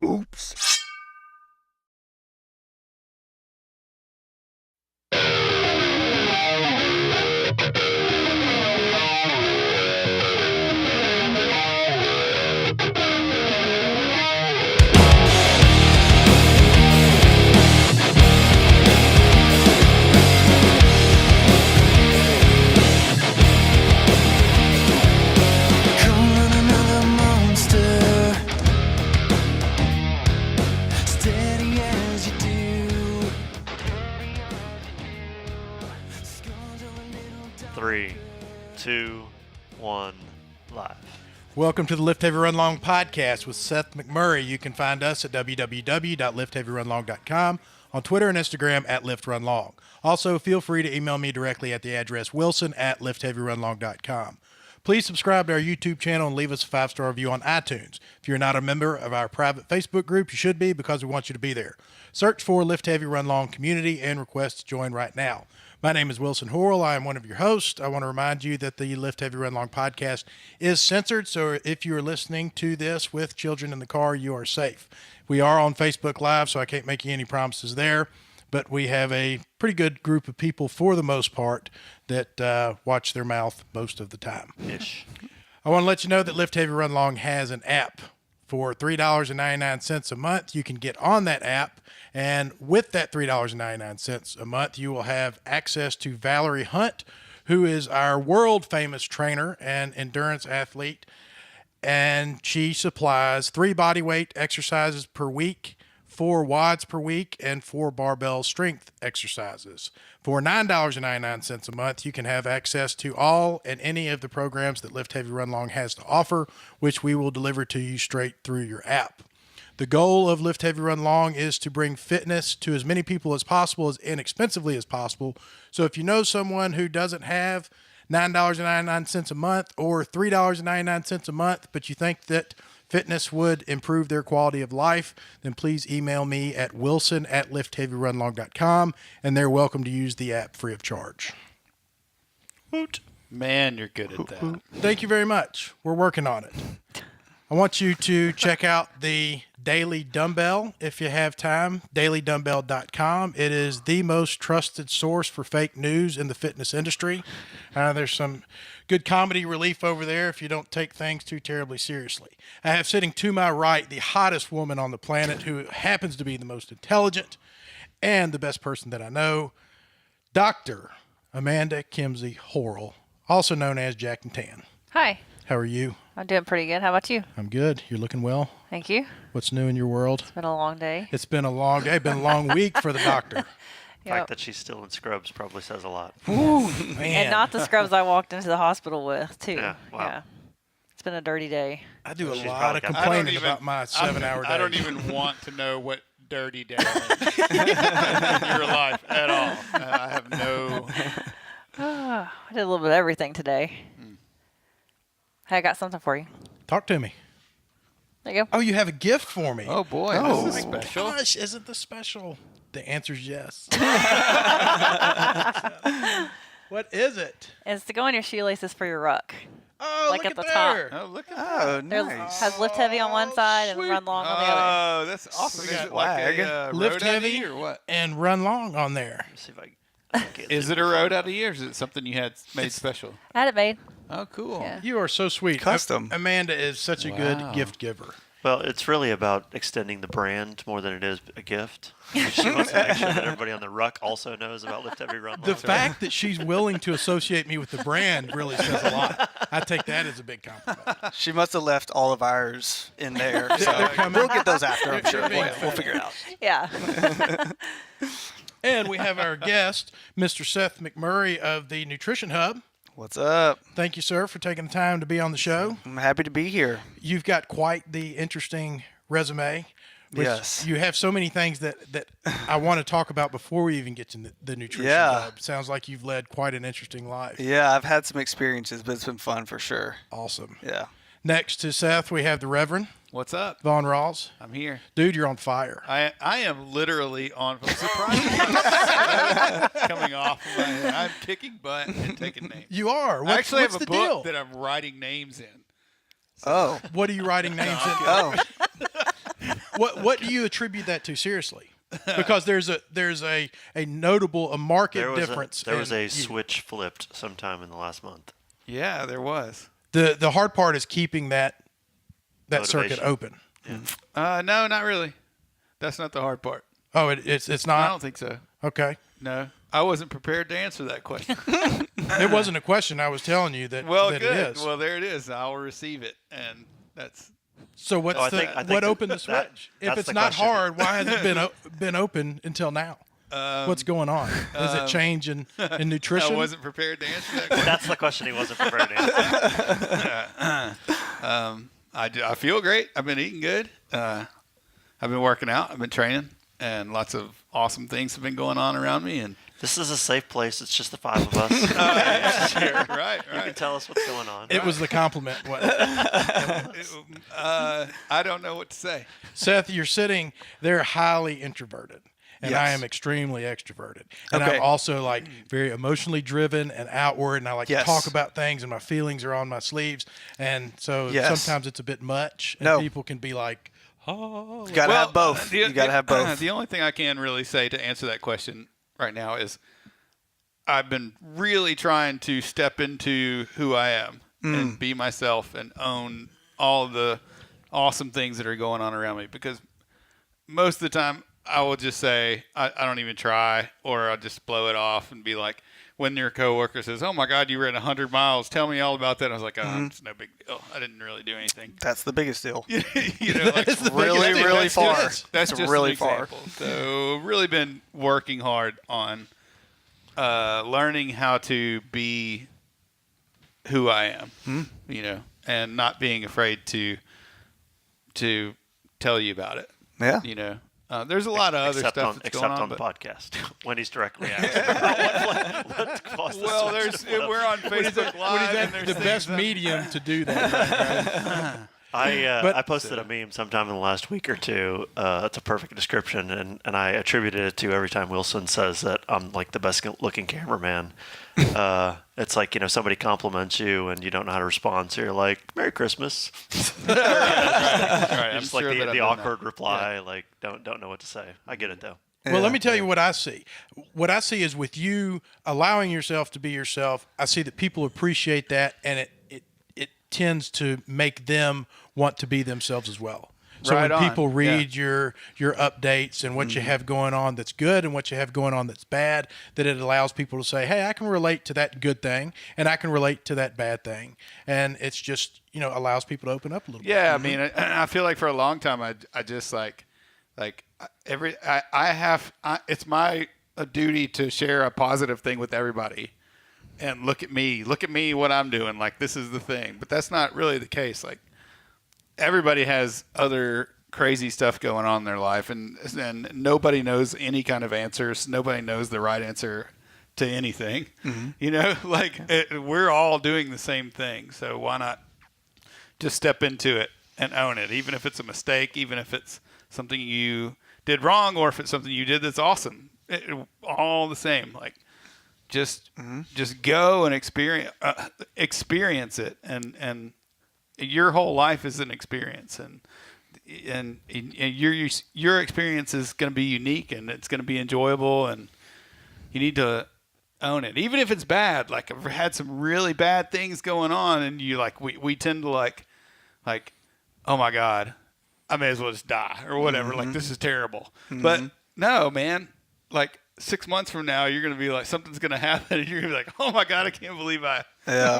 Oops. Three, two, one, live. Welcome to the Lift Heavy Run Long podcast with Seth McMurray. You can find us at www.liftheavyrunlong.com, on Twitter and Instagram at liftrunlong. Also, feel free to email me directly at the address wilson@liftheavyrunlong.com. Please subscribe to our YouTube channel and leave us a 5-star review on iTunes. If you're not a member of our private Facebook group, you should be because we want you to be there. Search for Lift Heavy Run Long Community and request to join right now. My name is Wilson Horrell. I am one of your hosts. I want to remind you that the Lift Heavy Run Long podcast is censored, so if you are listening to this with children in the car, you are safe. We are on Facebook Live, so I can't make you any promises there, but we have a pretty good group of people, for the most part, that watch their mouth most of the time. Ish. I want to let you know that Lift Heavy Run Long has an app. For $3.99 a month, you can get on that app, and with that $3.99 a month, you will have access to Valerie Hunt, who is our world-famous trainer and endurance athlete, and she supplies 3 bodyweight exercises per week, 4 WODs per week, and 4 barbell strength exercises. For $9.99 a month, you can have access to all and any of the programs that Lift Heavy Run Long has to offer, which we will deliver to you straight through your app. The goal of Lift Heavy Run Long is to bring fitness to as many people as possible, as inexpensively as possible. So if you know someone who doesn't have $9.99 a month or $3.99 a month, but you think that fitness would improve their quality of life, then please email me at wilson@liftheavyrunlong.com, and they're welcome to use the app free of charge. Woot. Man, you're good at that. Thank you very much. We're working on it. I want you to check out the Daily Dumbbell if you have time, dailydumbbell.com. It is the most trusted source for fake news in the fitness industry. There's some good comedy relief over there if you don't take things too terribly seriously. I have sitting to my right the hottest woman on the planet who happens to be the most intelligent and the best person that I know, Dr. Amanda Kimsey Horrell, also known as Jack and Tan. Hi. How are you? I'm doing pretty good. How about you? I'm good. You're looking well? Thank you. What's new in your world? It's been a long day. It's been a long day. Been a long week for the doctor. The fact that she's still in scrubs probably says a lot. Ooh, man. And not the scrubs I walked into the hospital with, too. Yeah, wow. It's been a dirty day. I do a She's lot of probably got- complaining about my 7-hour day. I don't even want to know what dirty day is in your life at all. I have no... I did a little bit of everything today. Hey, I got something for you. Talk to me. There you go. Oh, you have a gift for me. Oh, boy. Oh, This is my special. gosh, isn't this special? The answer's yes. What is it? It's to go on your shoelaces for your ruck. Oh, Like look at at the top. there. Oh, look at Oh, that. There's nice. has lift heavy on one side and sweet. run long on the other. Oh, that's awesome. We Is got it like flag. a Lift road heavy ID or what? and run long on there. Let's see if I can get Is to it a road ID or is it something you had made special? I had it made. Oh, cool. Yeah. You are so sweet. Custom. Amanda is such a Wow. good gift giver. Well, it's really about extending the brand more than it is a gift. She wants to make sure that everybody on the ruck also knows about Lift Heavy Run Long. The fact that she's willing to associate me with the brand really says a lot. I take that as a big compliment. She must have left all of ours in there. So They're coming. we'll get those after, I'm sure. They're being We'll figure it out. Yeah. And we have our guest, Mr. Seth McMurray of the Nutrition Hub. What's up? Thank you, sir, for taking the time to be on the show. I'm happy to be here. You've got quite the interesting resume. which Yes. You have so many things that I want to talk about before we even get to the Nutrition Hub. Sounds like you've led quite an interesting life. Yeah, I've had some experiences, but it's been fun for sure. Awesome. Yeah. Next to Seth, we have the Reverend What's up? Von Rawls. I'm here. Dude, you're on fire. I am literally on. I'm surprised coming off of my head. I'm kicking butt and taking names. You are. I actually what's have a the book deal? that I'm writing names in. Oh. What are you writing names in? Oh. What do you attribute that to? Seriously, because there's a notable market difference. There was in a you. switch flipped sometime in the last month. Yeah, there was. The hard part is keeping that circuit Motivation. open. No, not really. That's not the hard part. Oh, it's I not. don't think so. Okay, No, I wasn't prepared to answer that question. it wasn't a question. I was telling you that. Well, that good. It is. Well, there it is. I'll receive it, and that's. So what's I think what that- opened the switch? If that's it's the not question. hard, why has it been open until now? What's going on? Is it change in nutrition? I wasn't prepared to answer that question. That's the question he wasn't prepared to answer. I feel great. I've been eating good. I've been working out. I've been training, and lots of awesome things have been going on around me. And This is a safe place. It's just the five of us. right. You can tell us what's going on. It was the compliment. I don't know what to say. Seth, you're sitting there highly introverted. And I Yes. am extremely extroverted. And Okay. I'm also like very emotionally driven and outward. And I like Yes. to talk about things and my feelings are on my sleeves. And so Yes. sometimes it's a bit much. And No. people can be like, oh. You gotta have both. You gotta have both. The only thing I can really say to answer that question right now is I've been really trying to step into who I am and be myself and own all of the awesome things that are going on around me, because most of the time I will just say I don't even try, or I'll just blow it off and be like, when your coworker says, "Oh my God, you ran 100 miles. Tell me all about that." I was like, "Oh, it's no big deal. I didn't really do anything." That's the biggest deal. you know, like, really, really far. That's It's just really an far. example. So really been working hard on learning how to be who I am, you know, and not being afraid to tell you about it. Yeah. You know, there's a lot of other except stuff on, that's except going on on. the But, podcast when he's directly asked. what caused the well, switch? we're on Facebook Live, and there's the things best that- medium to do that. But- I posted a meme sometime in the last week or two. It's a perfect description, and I attributed it to every time Wilson says that I'm like the best looking cameraman. It's like, you know, somebody compliments you and you don't know how to respond, so you're like, "Merry Christmas." Right, I'm Just like sure that the I've done awkward that. reply, like don't know what to say. I get it though. Well, let me tell you what I see. What I see is with you allowing yourself to be yourself, I see that people appreciate that, and it tends to make them want to be themselves as well. So Right when on. people read your updates and what you have going on that's good and what you have going on that's bad, that it allows people to say, "Hey, I can relate to that good thing, and I can relate to that bad thing," and it's just, you know, allows people to open up a little bit. Yeah, I mean, I feel like for a long time, I just it's my duty to share a positive thing with everybody, and look at me, what I'm doing. Like, this is the thing, but that's not really the case. Like, everybody has other crazy stuff going on in their life, and nobody knows any kind of answers. Nobody knows the right answer to anything. You know, like we're all doing the same thing. So why not just step into it and own it, even if it's a mistake, even if it's something you did wrong, or if it's something you did that's awesome. All the same. Like, just go and experience it, and your whole life is an experience, and your experience is going to be unique, and it's going to be enjoyable, and you need to own it, even if it's bad. Like, I've had some really bad things going on, and you like we tend to like, oh my God, I may as well just die or whatever. Like, this is terrible. But no, man, like 6 months from now, you're going to be like, something's going to happen, and you're going to be like, oh my God, I can't believe I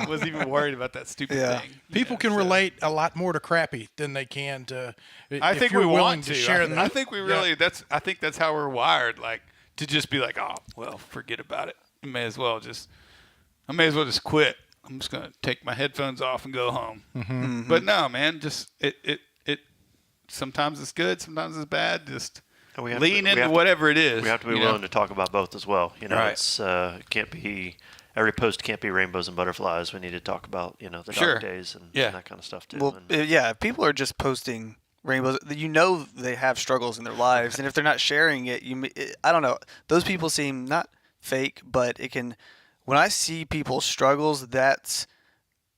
was even worried about that stupid thing. People can relate a lot more to crappy than they can to. I if think you're we willing want to share that. I think we really. I think that's how we're wired. Like, to just be like, oh well, forget about it. I may as well just quit. I'm just gonna take my headphones off and go home. But no, man, just it. Sometimes it's good, sometimes it's bad. Just And we have lean to- we into have to- whatever it is. We have to be you know? willing to talk about both as well. You know, Right. it's can't be every post can't be rainbows and butterflies. We need to talk about, you know, the Sure. dark days and Yeah. that kind of stuff too. Well, And yeah, if people are just posting rainbows, you know they have struggles in their lives, and if they're not sharing it, I don't know. Those people seem not fake, but it can. When I see people's struggles,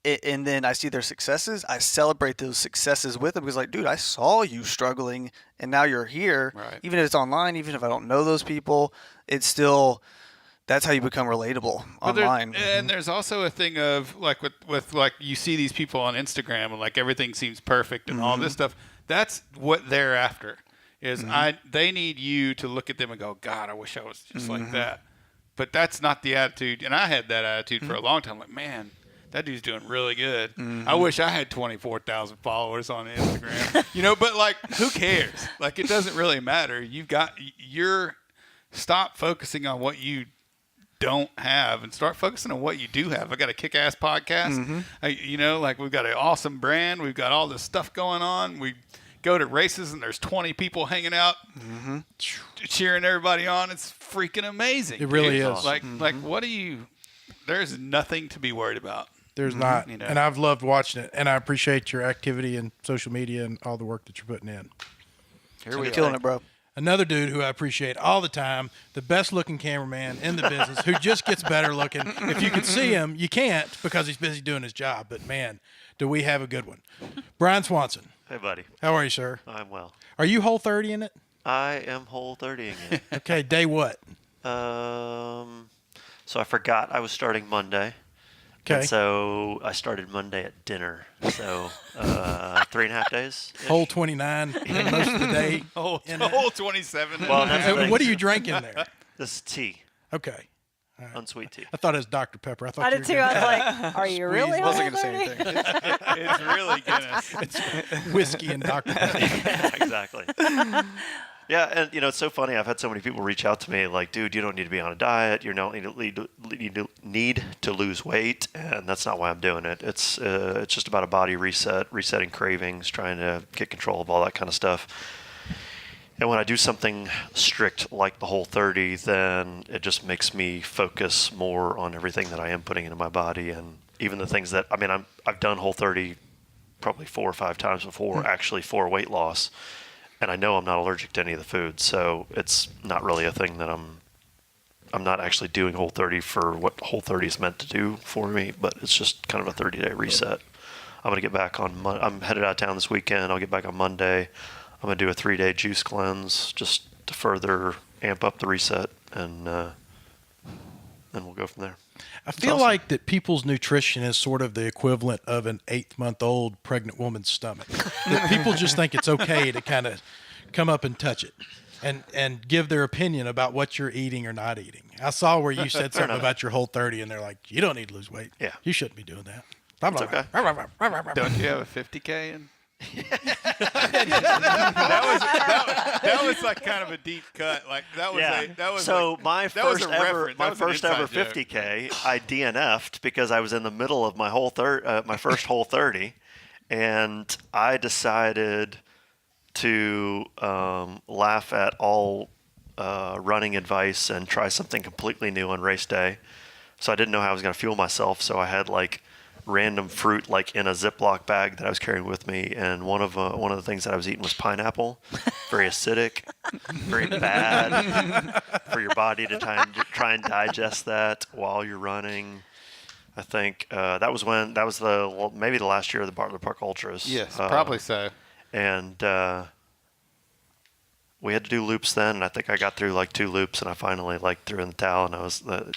and then I see their successes, I celebrate those successes with them because, like, dude, I saw you struggling, and now you're here. Right. Even if it's online, even if I don't know those people, it's still that's how you become relatable online. And there's also a thing of like with like you see these people on Instagram and like everything seems perfect and all this stuff. That's what they're after. Is they need you to look at them and go, God, I wish I was just like that. But that's not the attitude, and I had that attitude for a long time. Like, man, that dude's doing really good. I wish I had 24,000 followers on Instagram. But like, who cares? Like, it doesn't really matter. Stop focusing on what you don't have and start focusing on what you do have. I got a kick-ass podcast. Like, we've got an awesome brand. We've got all this stuff going on. We go to races and there's 20 people hanging out, cheering everybody on. It's freaking amazing. It really is. Like, what do you? There's nothing to be worried about. There's not, and I've loved watching it, and I appreciate your activity and social media and all the work that you're putting in. Here we killing it, bro. Another dude who I appreciate all the time, the best looking cameraman in the business, who just gets better looking. If you could see him, you can't because he's busy doing his job. But man, do we have a good one. Brian Swanson. Hey, buddy. How are you, sir? I'm well. Are you Whole 30 in it? I am Whole 30ing it. Okay, day what? So I forgot I was starting Monday. Okay. And so I started Monday at dinner. So 3.5 days. Whole 29 and most of the day. Whole 27. Well, that's the thing. What are you drinking there? This is tea. Okay. Unsweet tea. I thought it was Dr. Pepper. I did too. I was like, are you really? Wasn't Whole gonna say 30? anything. It's really Guinness. It's whiskey and Dr. Pepper. Yeah, exactly. Yeah, and it's so funny. I've had so many people reach out to me like, "Dude, you don't need to be on a diet. You don't need to lose weight," and that's not why I'm doing it. It's just about a body reset, resetting cravings, trying to get control of all that kind of stuff. And when I do something strict like the Whole 30, then it just makes me focus more on everything that I am putting into my body, and even the things that I've done Whole 30 probably 4 or 5 times before, actually for weight loss. And I know I'm not allergic to any of the foods, so it's not really a thing that I'm not actually doing Whole 30 for what Whole 30 is meant to do for me, but it's just kind of a 30-day reset. I'm going to get back on I'm headed out of town this weekend. I'll get back on Monday. I'm going to do a 3-day juice cleanse just to further amp up the reset, and then we'll go from there. I feel like that people's nutrition is sort of the equivalent of an 8-month-old pregnant woman's stomach. That people just think it's okay to kind of come up and touch it and give their opinion about what you're eating or not eating. I saw where you said something about your Whole 30, and they're like, you don't need to lose weight. Yeah. You shouldn't be doing that. It's okay. Don't you have a 50K in? that was like kind of a deep cut. Like that was so like, my that was first a ever reference. That was an ever inside joke. 50K, I DNF'd because I was in the middle of my my first Whole 30, and I decided to laugh at all running advice and try something completely new on race day. So I didn't know how I was going to fuel myself, so I had like random fruit like in a Ziploc bag that I was carrying with me, and one of the things that I was eating was pineapple. Very acidic, very bad for your body to try and digest that while you're running. I think that was maybe the last year of the Bartlett Park Ultras. Yes, probably so. And we had to do loops then, and I think I got through like 2 loops, and I finally threw in the towel.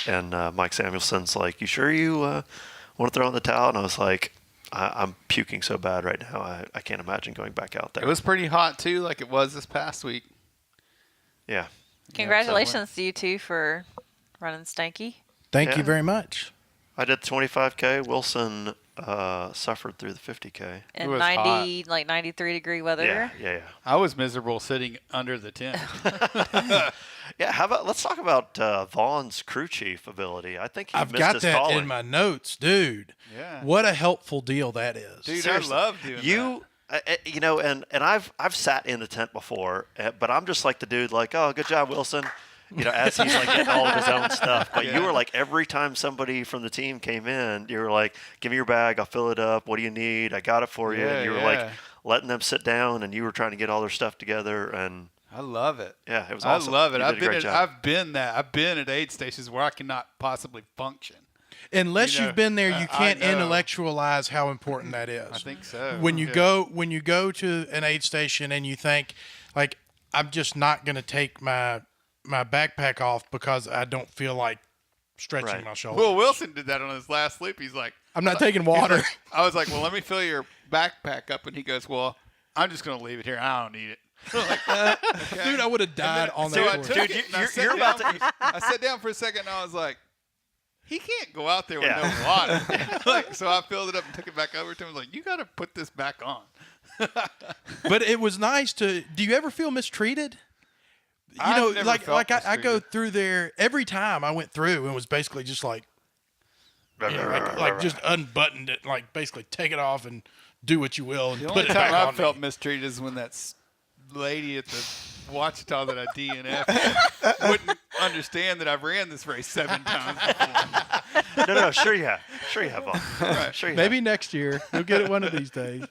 And Mike Samuelson's like, "You sure you want to throw in the towel?" And I was like, I'm puking so bad right now. I can't imagine going back out there. It was pretty hot too, like it was this past week. Yeah. Congratulations to you two for running stanky. Thank you very much. I did 25K. Wilson suffered through the 50K. In was 93 degree weather. Yeah. I was miserable sitting under the tent. Yeah, let's talk about Vaughn's crew chief ability. I think I've missed got his that calling. in my notes, dude. Yeah. What a helpful deal that is. Dude, Seriously. I love doing that. And I've sat in the tent before, but I'm just like the dude, like, "Oh, good job, Wilson." As he's like getting all of his own stuff. But you were like, every time somebody from the team came in, you were like, "Give me your bag, I'll fill it up. What do you need? I got it for you." And you were like letting them sit down, and you were trying to get all their stuff together. And I love it. Yeah, it was awesome. I love it. You did a great job. I've been at aid stations where I cannot possibly function. Unless You know, you've been there, you I can't know. intellectually how important that is. I think so. When you go to an aid station and you think, like, I'm just not going to take my backpack off because I don't feel like stretching Right. my shoulders. Will Wilson did that on his last loop. He's like, I'm not taking water. I was like, well, let me fill your backpack up, and he goes, well, I'm just gonna leave it here. I don't need it. Like, okay. Dude, I would have died on So I that took course. Dude, it, and I you're sat about down I sat down for a second, and I was like, he can't go out there with Yeah. no water. Like, so I filled it up and took it back over to him. I was like, you got to put this back on. But it was nice to. Do you ever feel mistreated? You I've know, never like felt I go mistreated. through there every time I went through and was basically just like, like just unbuttoned it, like basically take it off and do what you will and The put only it back time I on felt me. mistreated is when that lady at the Wichita that I DNF wouldn't understand that I've ran this race 7 times before. No, sure you have. Sure you have, Bob. Sure you Maybe have. next year you'll get it one of these days.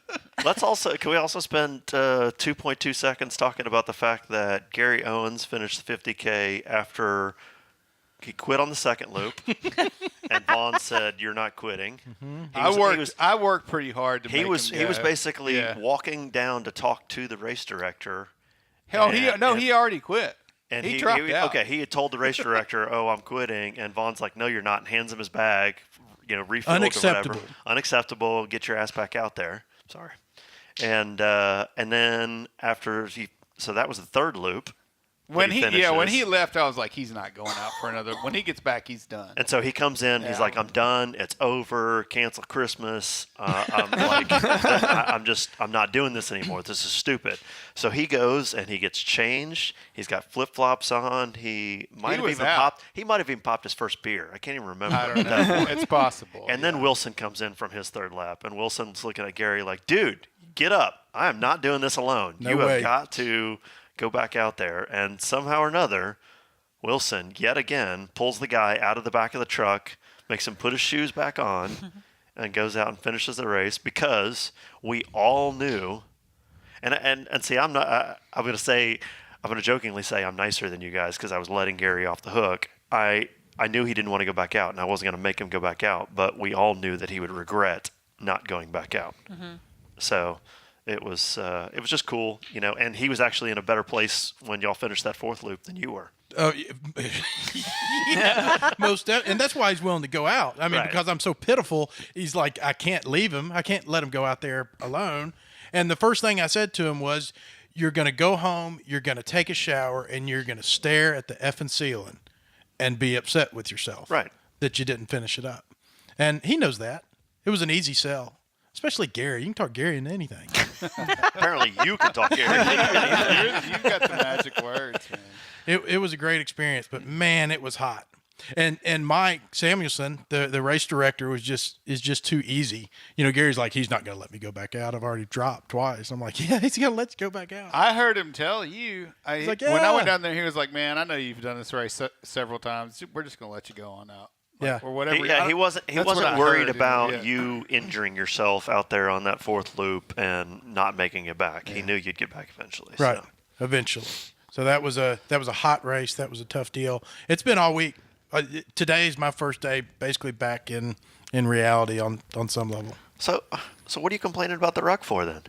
Can we also spend 2.2 seconds talking about the fact that Gary Owens finished the 50K after he quit on the second loop, and Vaughn said, "You're not quitting." I worked pretty hard to He make was him he was go. basically Yeah. walking down to talk to the race director. Hell, and- he already quit. And he dropped out. Okay, he had told the race director, "Oh, I'm quitting," and Vaughn's like, "No, you're not," and hands him his bag, refilled Unacceptable. or whatever. Unacceptable. Get your ass back out there. Sorry. And then so that was the third loop. When he finishes. left, I was like, he's not going out for another. When he gets back, he's done. And so he comes in. He's Yeah. like, "I'm done. It's over. Cancel Christmas. I'm like, I'm not doing this anymore. This is stupid." So he goes and he gets changed. He's got flip flops on. He might was have out. even popped his first beer. I can't even remember. I don't know. It's possible. And then Wilson comes in from his third lap, and Wilson's looking at Gary like, "Dude, get up. I am not doing this alone. No you way. have got to go back out there." And somehow or another, Wilson, yet again, pulls the guy out of the back of the truck, makes him put his shoes back on, and goes out and finishes the race because we all knew. And see, I'm not. I'm going to jokingly say I'm nicer than you guys because I was letting Gary off the hook. I knew he didn't want to go back out, and I wasn't going to make him go back out. But we all knew that he would regret not going back out. So it was just cool, And he was actually in a better place when y'all finished that fourth loop than you were. Oh, yeah. And that's why he's willing to go out. I mean, Right. because I'm so pitiful. He's like, I can't leave him. I can't let him go out there alone. And the first thing I said to him was, "You're going to go home. You're going to take a shower, and you're going to stare at the effing ceiling, and be upset with yourself, Right. that you didn't finish it up." And he knows that. It was an easy sell. Especially Gary. You can talk Gary into anything. Apparently, you can talk Gary. You've got the magic words, man. It was a great experience, but man, it was hot. And Mike Samuelson, the race director, is just too easy. Gary's like, he's not going to let me go back out. I've already dropped twice. I'm like, yeah, he's going to let you go back out. I heard him tell you. like, When I "Yeah." went down there, he was like, "Man, I know you've done this race several times. We're just going to let you go on out." Yeah. Or whatever. He wasn't That's what I worried heard, about yeah. you injuring yourself out there on that fourth loop and not making it back. He knew you'd get back eventually. Right. So. Eventually. So that was a hot race. That was a tough deal. It's been all week. Today is my first day basically back in reality on some level. So what are you complaining about the ruck for then?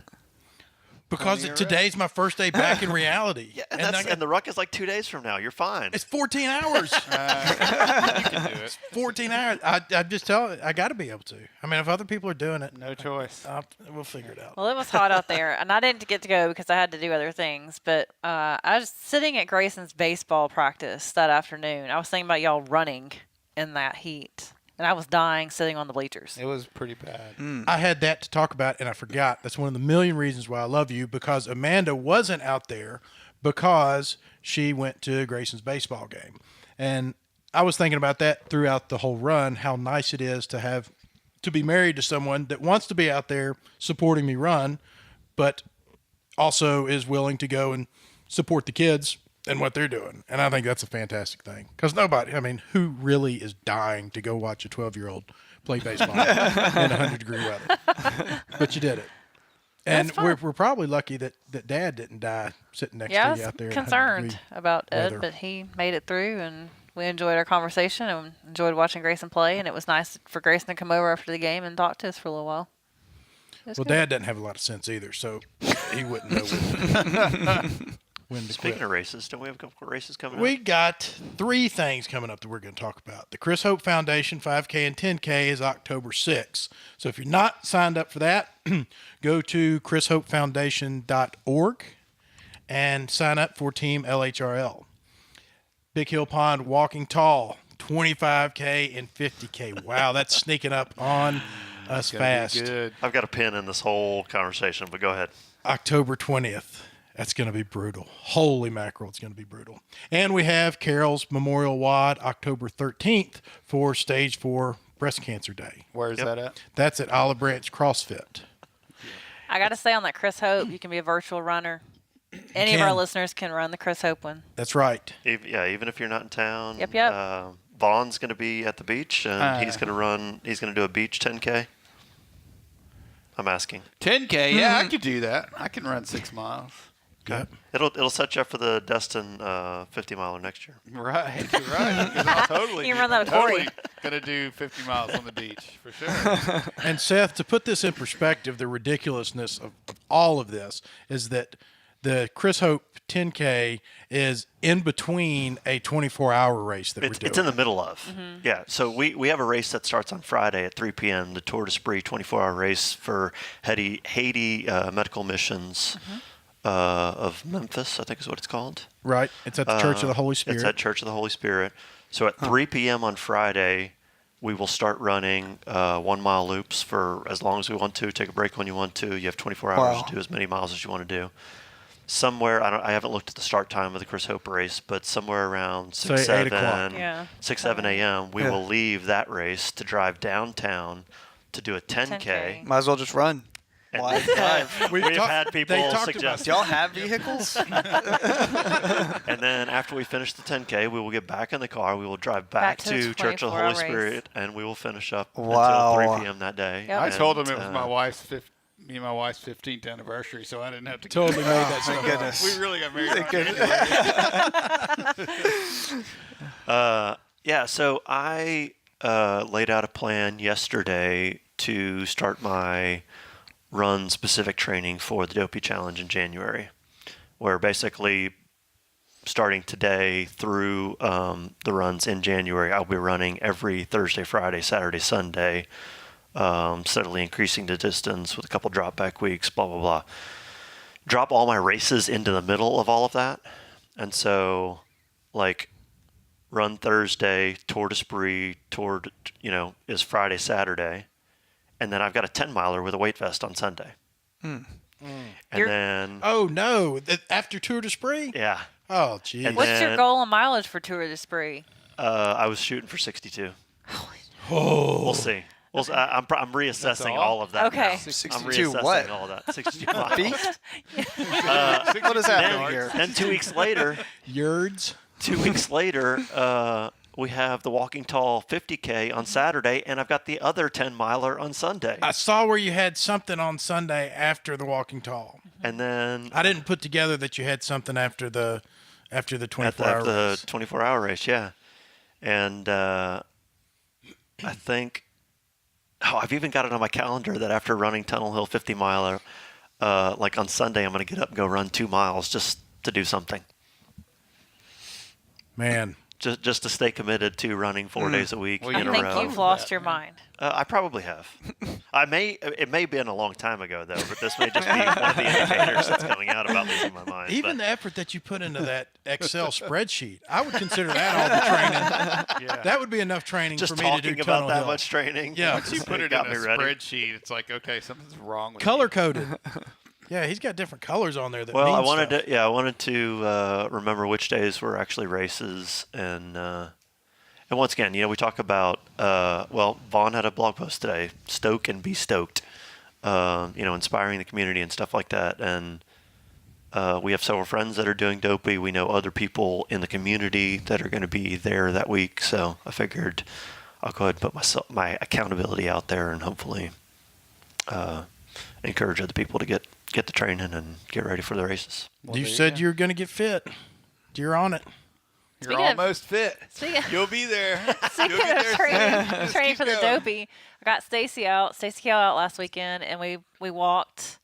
Because today's my first day back in reality. Yeah, and the ruck is like 2 days from now. You're fine. it's 14 hours. You can do it. 14 hours. I just tell I got to be able to. I mean, if other people are doing it, No choice. we'll figure it out. Well, it was hot out there, and I didn't get to go because I had to do other things. But I was sitting at Graysons Baseball practice that afternoon. I was thinking about y'all running in that heat, and I was dying sitting on the bleachers. It was pretty bad. I had that to talk about, and I forgot. That's one of the million reasons why I love you, because Amanda wasn't out there because she went to a Graysons baseball game. And I was thinking about that throughout the whole run, how nice it is to be married to someone that wants to be out there supporting me run, but also is willing to go and support the kids and what they're doing. And I think that's a fantastic thing, because who really is dying to go watch a 12-year-old play baseball in 100-degree weather? But you did it. And That's fun. we're probably lucky that Dad didn't die sitting next Yeah, I to was you out there. in concerned 100-degree about Ed, weather. but he made it through, and we enjoyed our conversation and enjoyed watching Grayson play. And it was nice for Grayson to come over after the game and talk to us for a little while. It was Well, good. Dad doesn't have a lot of sense either, so he wouldn't know when to Speaking quit. of races, don't we have a couple of races coming We up? got 3 things coming up that we're going to talk about. The Chris Hope Foundation 5K and 10K is October 6th. So if you're not signed up for that, go to chrishopefoundation.org and sign up for Team LHRL. Big Hill Pond Walking Tall, 25K and 50K. Wow, that's sneaking up on us fast. Good. I've got a pin in this whole conversation, but go ahead. October 20th. That's going to be brutal. Holy mackerel, it's going to be brutal. And we have Carol's Memorial WOD October 13th for Stage 4 Breast Cancer Day. Where's that at? That's at Olive Branch CrossFit. I got to say on that Chris Hope, you can be a virtual runner. Any of our can. listeners can run the Chris Hope one. That's right. Even if you're not in town. Yep, yep. Vaughn's going to be at the beach, and he's going to do a beach 10K. I'm asking. 10K. Yeah, I could do that. I can run 6 miles. Yep. It'll set you up for the Destin 50 miler next year. Right. 'Cause I'll totally. You can run that with totally Corey. gonna do 50 miles on the beach for sure. And Seth, to put this in perspective, the ridiculousness of all of this is that the Chris Hope 10K is in between a 24-hour race that we're doing. It's in the middle of. Yeah. So we have a race that starts on Friday at 3 p.m. The Tour de Spree 24-hour race for Haiti Medical Missions of Memphis, I think is what it's called. Right. It's at the Church of the Holy Spirit. It's at Church of the Holy Spirit. So at 3 p.m. on Friday, we will start running 1 mile loops for as long as we want to. Take a break when you want to. You have 24 hours Wow. to do as many miles as you want to do. Somewhere, I haven't looked at the start time of the Chris Hope race, but somewhere around 6, Say 8 7, o'clock. Yeah. 6, 7 a.m., we Yeah. will leave that race to drive downtown to do a 10K. Might as well just run. And Why drive? We've had they people talked about suggest. Do y'all have vehicles? And then after we finish the 10K, we will get back in the car. We will drive back Back to the to Church of the 24-hour Holy race. Spirit, and we will finish up Wow. until 3 p.m. that day. Yep. I And, told him it was my wife's me and my wife's 15th anniversary, so I didn't have to. Totally made that Thank stuff up. goodness. We really got married. Yeah, so I laid out a plan yesterday to start my run-specific training for the Dopey Challenge in January, where basically starting today through the runs in January, I'll be running every Thursday, Friday, Saturday, Sunday, steadily increasing the distance with a couple drop-back weeks, blah, blah, blah. Drop all my races into the middle of all of that. And so, like, run Thursday, Tour de Spree, is Friday, Saturday. And then I've got a 10-miler with a weight vest on Sunday. And then, Oh, no. After Tour de Spree? yeah, Oh, geez. And What's your then- goal and mileage for Tour de Spree? I was shooting for 62. Oh. We'll see. I'm reassessing all of that. Okay. now. I'm 62 reassessing what? all of that. 62 miles. Feet? What is happening here? Then 2 weeks later, Yerds. 2 weeks later, we have the Walking Tall 50K on Saturday, and I've got the other 10-miler on Sunday. I saw where you had something on Sunday after the Walking Tall. And then I didn't put together that you had something after the 24-hour at the race. 24-hour race, yeah. And I think, I've even got it on my calendar that after running Tunnel Hill 50-miler, like on Sunday, I'm going to get up and go run 2 miles just to do something. Man. Just to stay committed to running 4 days a week Well, I in a think row. you've lost your mind. I probably have. It may have been a long time ago though, but this may just be one of the indicators that's coming out about losing my mind. Even But the effort that you put into that Excel spreadsheet, I would consider that all the training. Yeah. That would be enough training just for me to do talking about Tunnel that Hill. much training. Yeah. Once you put it got in a me ready. spreadsheet, it's like, okay, something's wrong with Color you. coded. Yeah, he's got different colors on there that Well, mean I wanted stuff. to. I wanted to remember which days were actually races, and once again, we talk about. Vaughn had a blog post today. Stoke and be stoked. Inspiring the community and stuff like that, and we have several friends that are doing Dopey. We know other people in the community that are going to be there that week, so I figured I'll go ahead and put my accountability out there, and hopefully encourage other people to get the training and get ready for the races. You said you were going to get fit. You're on it. You're Speaking of- almost fit. Speaking, You'll be there. speaking You'll be of there training, soon. Just training keep for the going. dopey, I got Stacy out last weekend, and we walked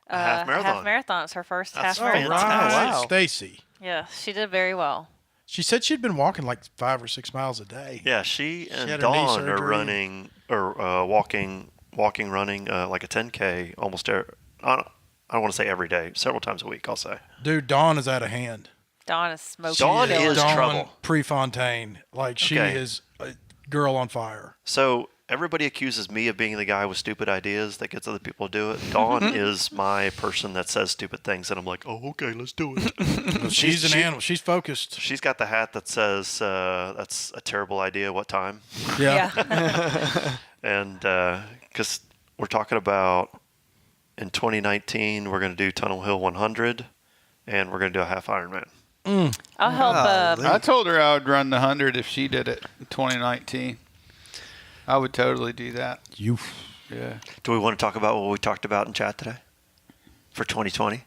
half marathon. Half marathon. It's her first That's half marathon. fantastic. Right, Wow. Stacy. Yeah, she did very well. She said she'd been walking like 5 or 6 miles a day. Yeah, she and had her knee Dawn are surgery. running or walking, running like a 10K almost. I don't want to say every day, several times a week. I'll say. Dude, Dawn is out of hand. Dawn is smoking. Dawn killing is it. Dawn trouble. Prefontaine. Like, she Okay. is a girl on fire. So everybody accuses me of being the guy with stupid ideas that gets other people to do it. Dawn is my person that says stupid things, and I'm like, oh, okay, let's do it. She's an animal. She's focused. She's got the hat that says, that's a terrible idea. What time? Yeah. Yeah. And because we're talking about in 2019, we're going to do Tunnel Hill 100, and we're going to do a half Ironman. I'll help. I told her I would run the 100 if she did it in 2019. I would totally do that. You. Yeah. Do we want to talk about what we talked about in chat today for 2020?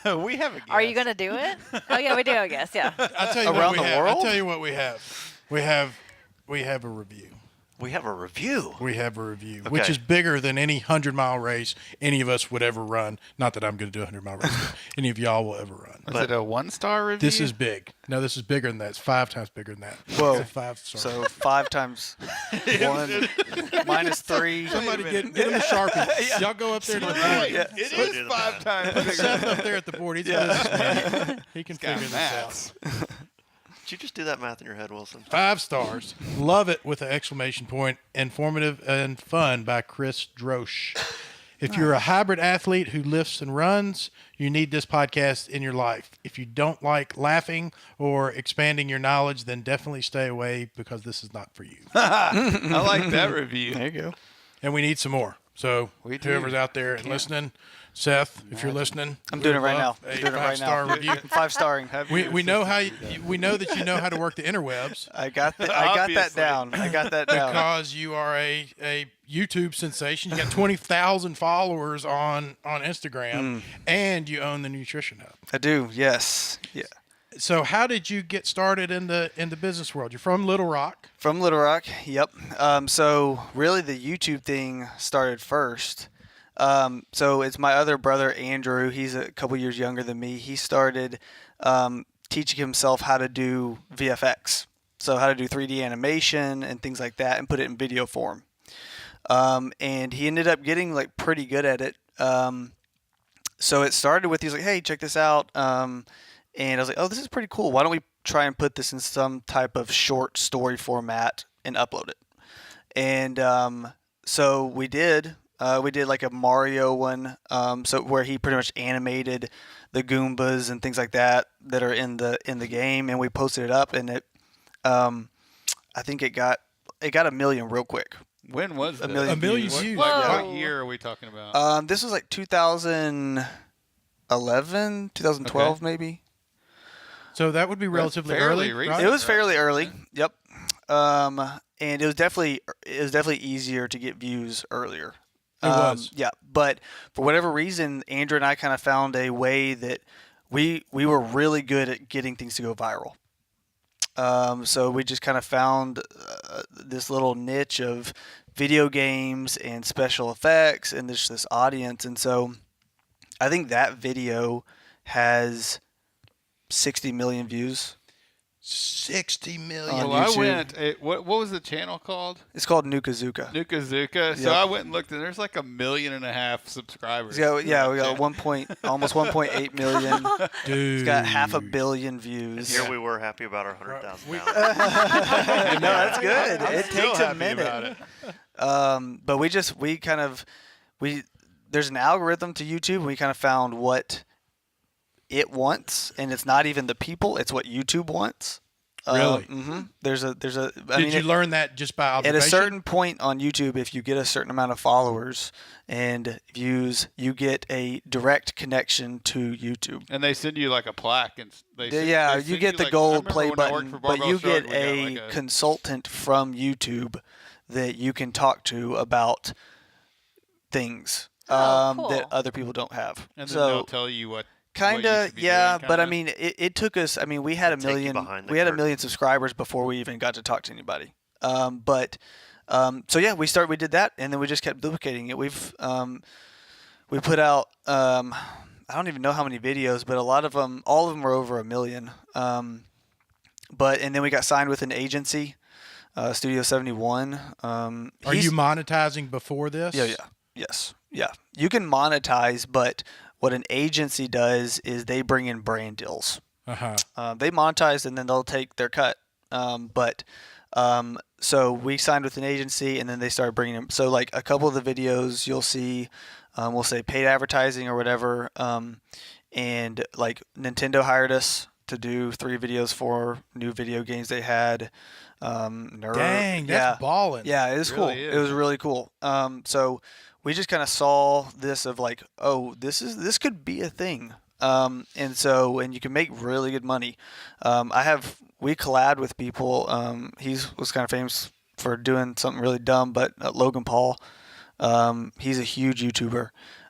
We have a guess. Are you going to do it? Oh yeah, we do. I guess. Yeah. I'll tell you Around what the we have. world? I'll tell you what we have. We have a review. We have a review. We have a review, which Okay. is bigger than any 100-mile race any of us would ever run. Not that I'm going to do a 100-mile race, but any of y'all will ever run. Is it a 1-star review? This is big. No, this is bigger than that. It's 5 times bigger than that. Whoa. It's a 5-star. So 5 times 1 minus 3. Somebody get him a Sharpie. Y'all go up there to the Right. board. It Somebody is do the 5 math. times Put bigger. Seth up there at the board. He's a businessman. He can Got figure this out. maths. Did you just do that math in your head, Wilson? 5 stars. Love it with an exclamation point. Informative and fun by Chris Drosh. If you're a hybrid athlete who lifts and runs, you need this podcast in your life. If you don't like laughing or expanding your knowledge, then definitely stay away because this is not for you. I like that review. There you go. And we need some more. So We do. whoever's out there and listening, Seth, if you're listening, I'm doing it right now. love I'm a doing it right 5-star now. review. 5-starring. We know how we know that you know how to work the interwebs I got that Obviously. down. I got that down. because you are a YouTube sensation. You got 20,000 followers on Instagram, and you own the Nutrition Hub. I do. Yes. Yeah. So, how did you get started in the business world? You're from Little Rock. From Little Rock. Yep. So really, the YouTube thing started first. So it's my other brother Andrew. He's a couple years younger than me. He started teaching himself how to do VFX, so how to do 3D animation and things like that, and put it in video form. And he ended up getting like pretty good at it. So it started with he's like, "Hey, check this out." And I was like, "Oh, this is pretty cool. Why don't we try and put this in some type of short story format and upload it?" And so we did. We did like a Mario one, so where he pretty much animated the Goombas and things like that are in the game, and we posted it up, and it, I think it got 1 million real quick. When was that? 1 million views. What Whoa. year are we talking about? This was like 2011, 2012 maybe. So that would be relatively fairly early. recent. Right? It was fairly early. Yep. And it was definitely easier to get views earlier. It was. Yeah, but for whatever reason, Andrew and I kind of found a way that we were really good at getting things to go viral. So we just kind of found this little niche of video games and special effects and this audience. And so I think that video has 60 million views. 60 million. On Well, I YouTube. went. What was the channel called? It's called Nukazuka. Nukazuka. So Yep. I went and looked, and there's like 1.5 million subscribers. Yeah, we got Yeah. almost 1.8 million. Dude. It's got 500 million views. Here we were happy about our 100,000 pounds. No, that's good. I'm It still takes a happy about minute. it. But there's an algorithm to YouTube. And we kind of found what it wants, and it's not even the people; it's what YouTube wants. Really? There's a. Did you learn that just by At observation? a certain point on YouTube, if you get a certain amount of followers and views, you get a direct connection to YouTube. And they send you like a plaque, and they send, Yeah, they you send get the like, I gold remember play when I worked button, for but Barbell you Shark, get we got a like consultant from YouTube that you can talk to about things Oh, cool. that other people don't have. and then So they'll tell you what kind used of, to be yeah. doing, But I kinda? mean, it took us. I mean, we had a Take you million. behind the We had a curtain. million subscribers before we even got to talk to anybody. So yeah, we did that, and then we just kept duplicating it. We put out. I don't even know how many videos, but all of them were over 1 million. And then we got signed with an agency, Studio 71. Are you monetizing before this? Yeah, yeah, yes, yeah. You can monetize, but what an agency does is they bring in brand deals. They monetize and then they'll take their cut. So we signed with an agency and then they started bringing them. So like a couple of the videos you'll see, we'll say paid advertising or whatever. And like Nintendo hired us to do 3 videos for new video games they had. Dang, that's balling. Yeah, it was cool. Really is. It was really cool. So we just kind of saw this of like, oh, this could be a thing. And you can make really good money. We collabed with people. He was kind of famous for doing something really dumb, but Logan Paul, he's a huge YouTuber.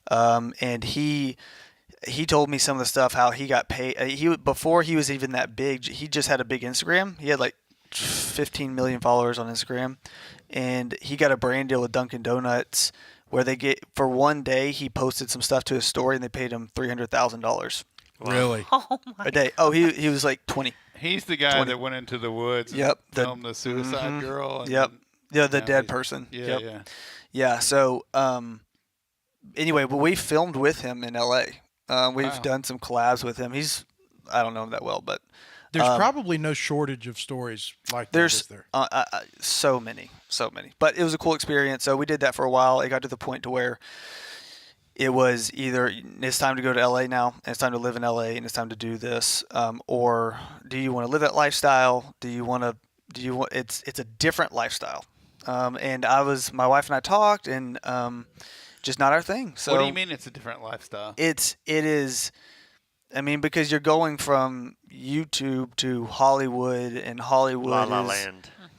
And he told me some of the stuff, how he got paid. Before he was even that big, he just had a big Instagram. He had like 15 million followers on Instagram, and he got a brand deal with Dunkin' Donuts where they get, for one day, he posted some stuff to his story and they paid him $300,000 Really? Oh my! a day. Oh, he was like 20. He's the guy 20. that went into the woods and Yep, filmed the suicide girl. And Yep. then- Yeah, the now dead he's- person. Yeah, Yep. yeah. Yeah. So, anyway, but we filmed with him in LA. We've Wow. done some collabs with him. I don't know him that well, but There's probably no shortage of stories like that, there's is there? so many. But it was a cool experience. So we did that for a while. It got to the point to where it was either it's time to go to LA now, and it's time to live in LA, and it's time to do this, or do you want to live that lifestyle? It's a different lifestyle. And my wife and I talked, and just not our thing. So What do you mean it's a different lifestyle? it is. I mean, because you're going from YouTube to Hollywood, and Hollywood La La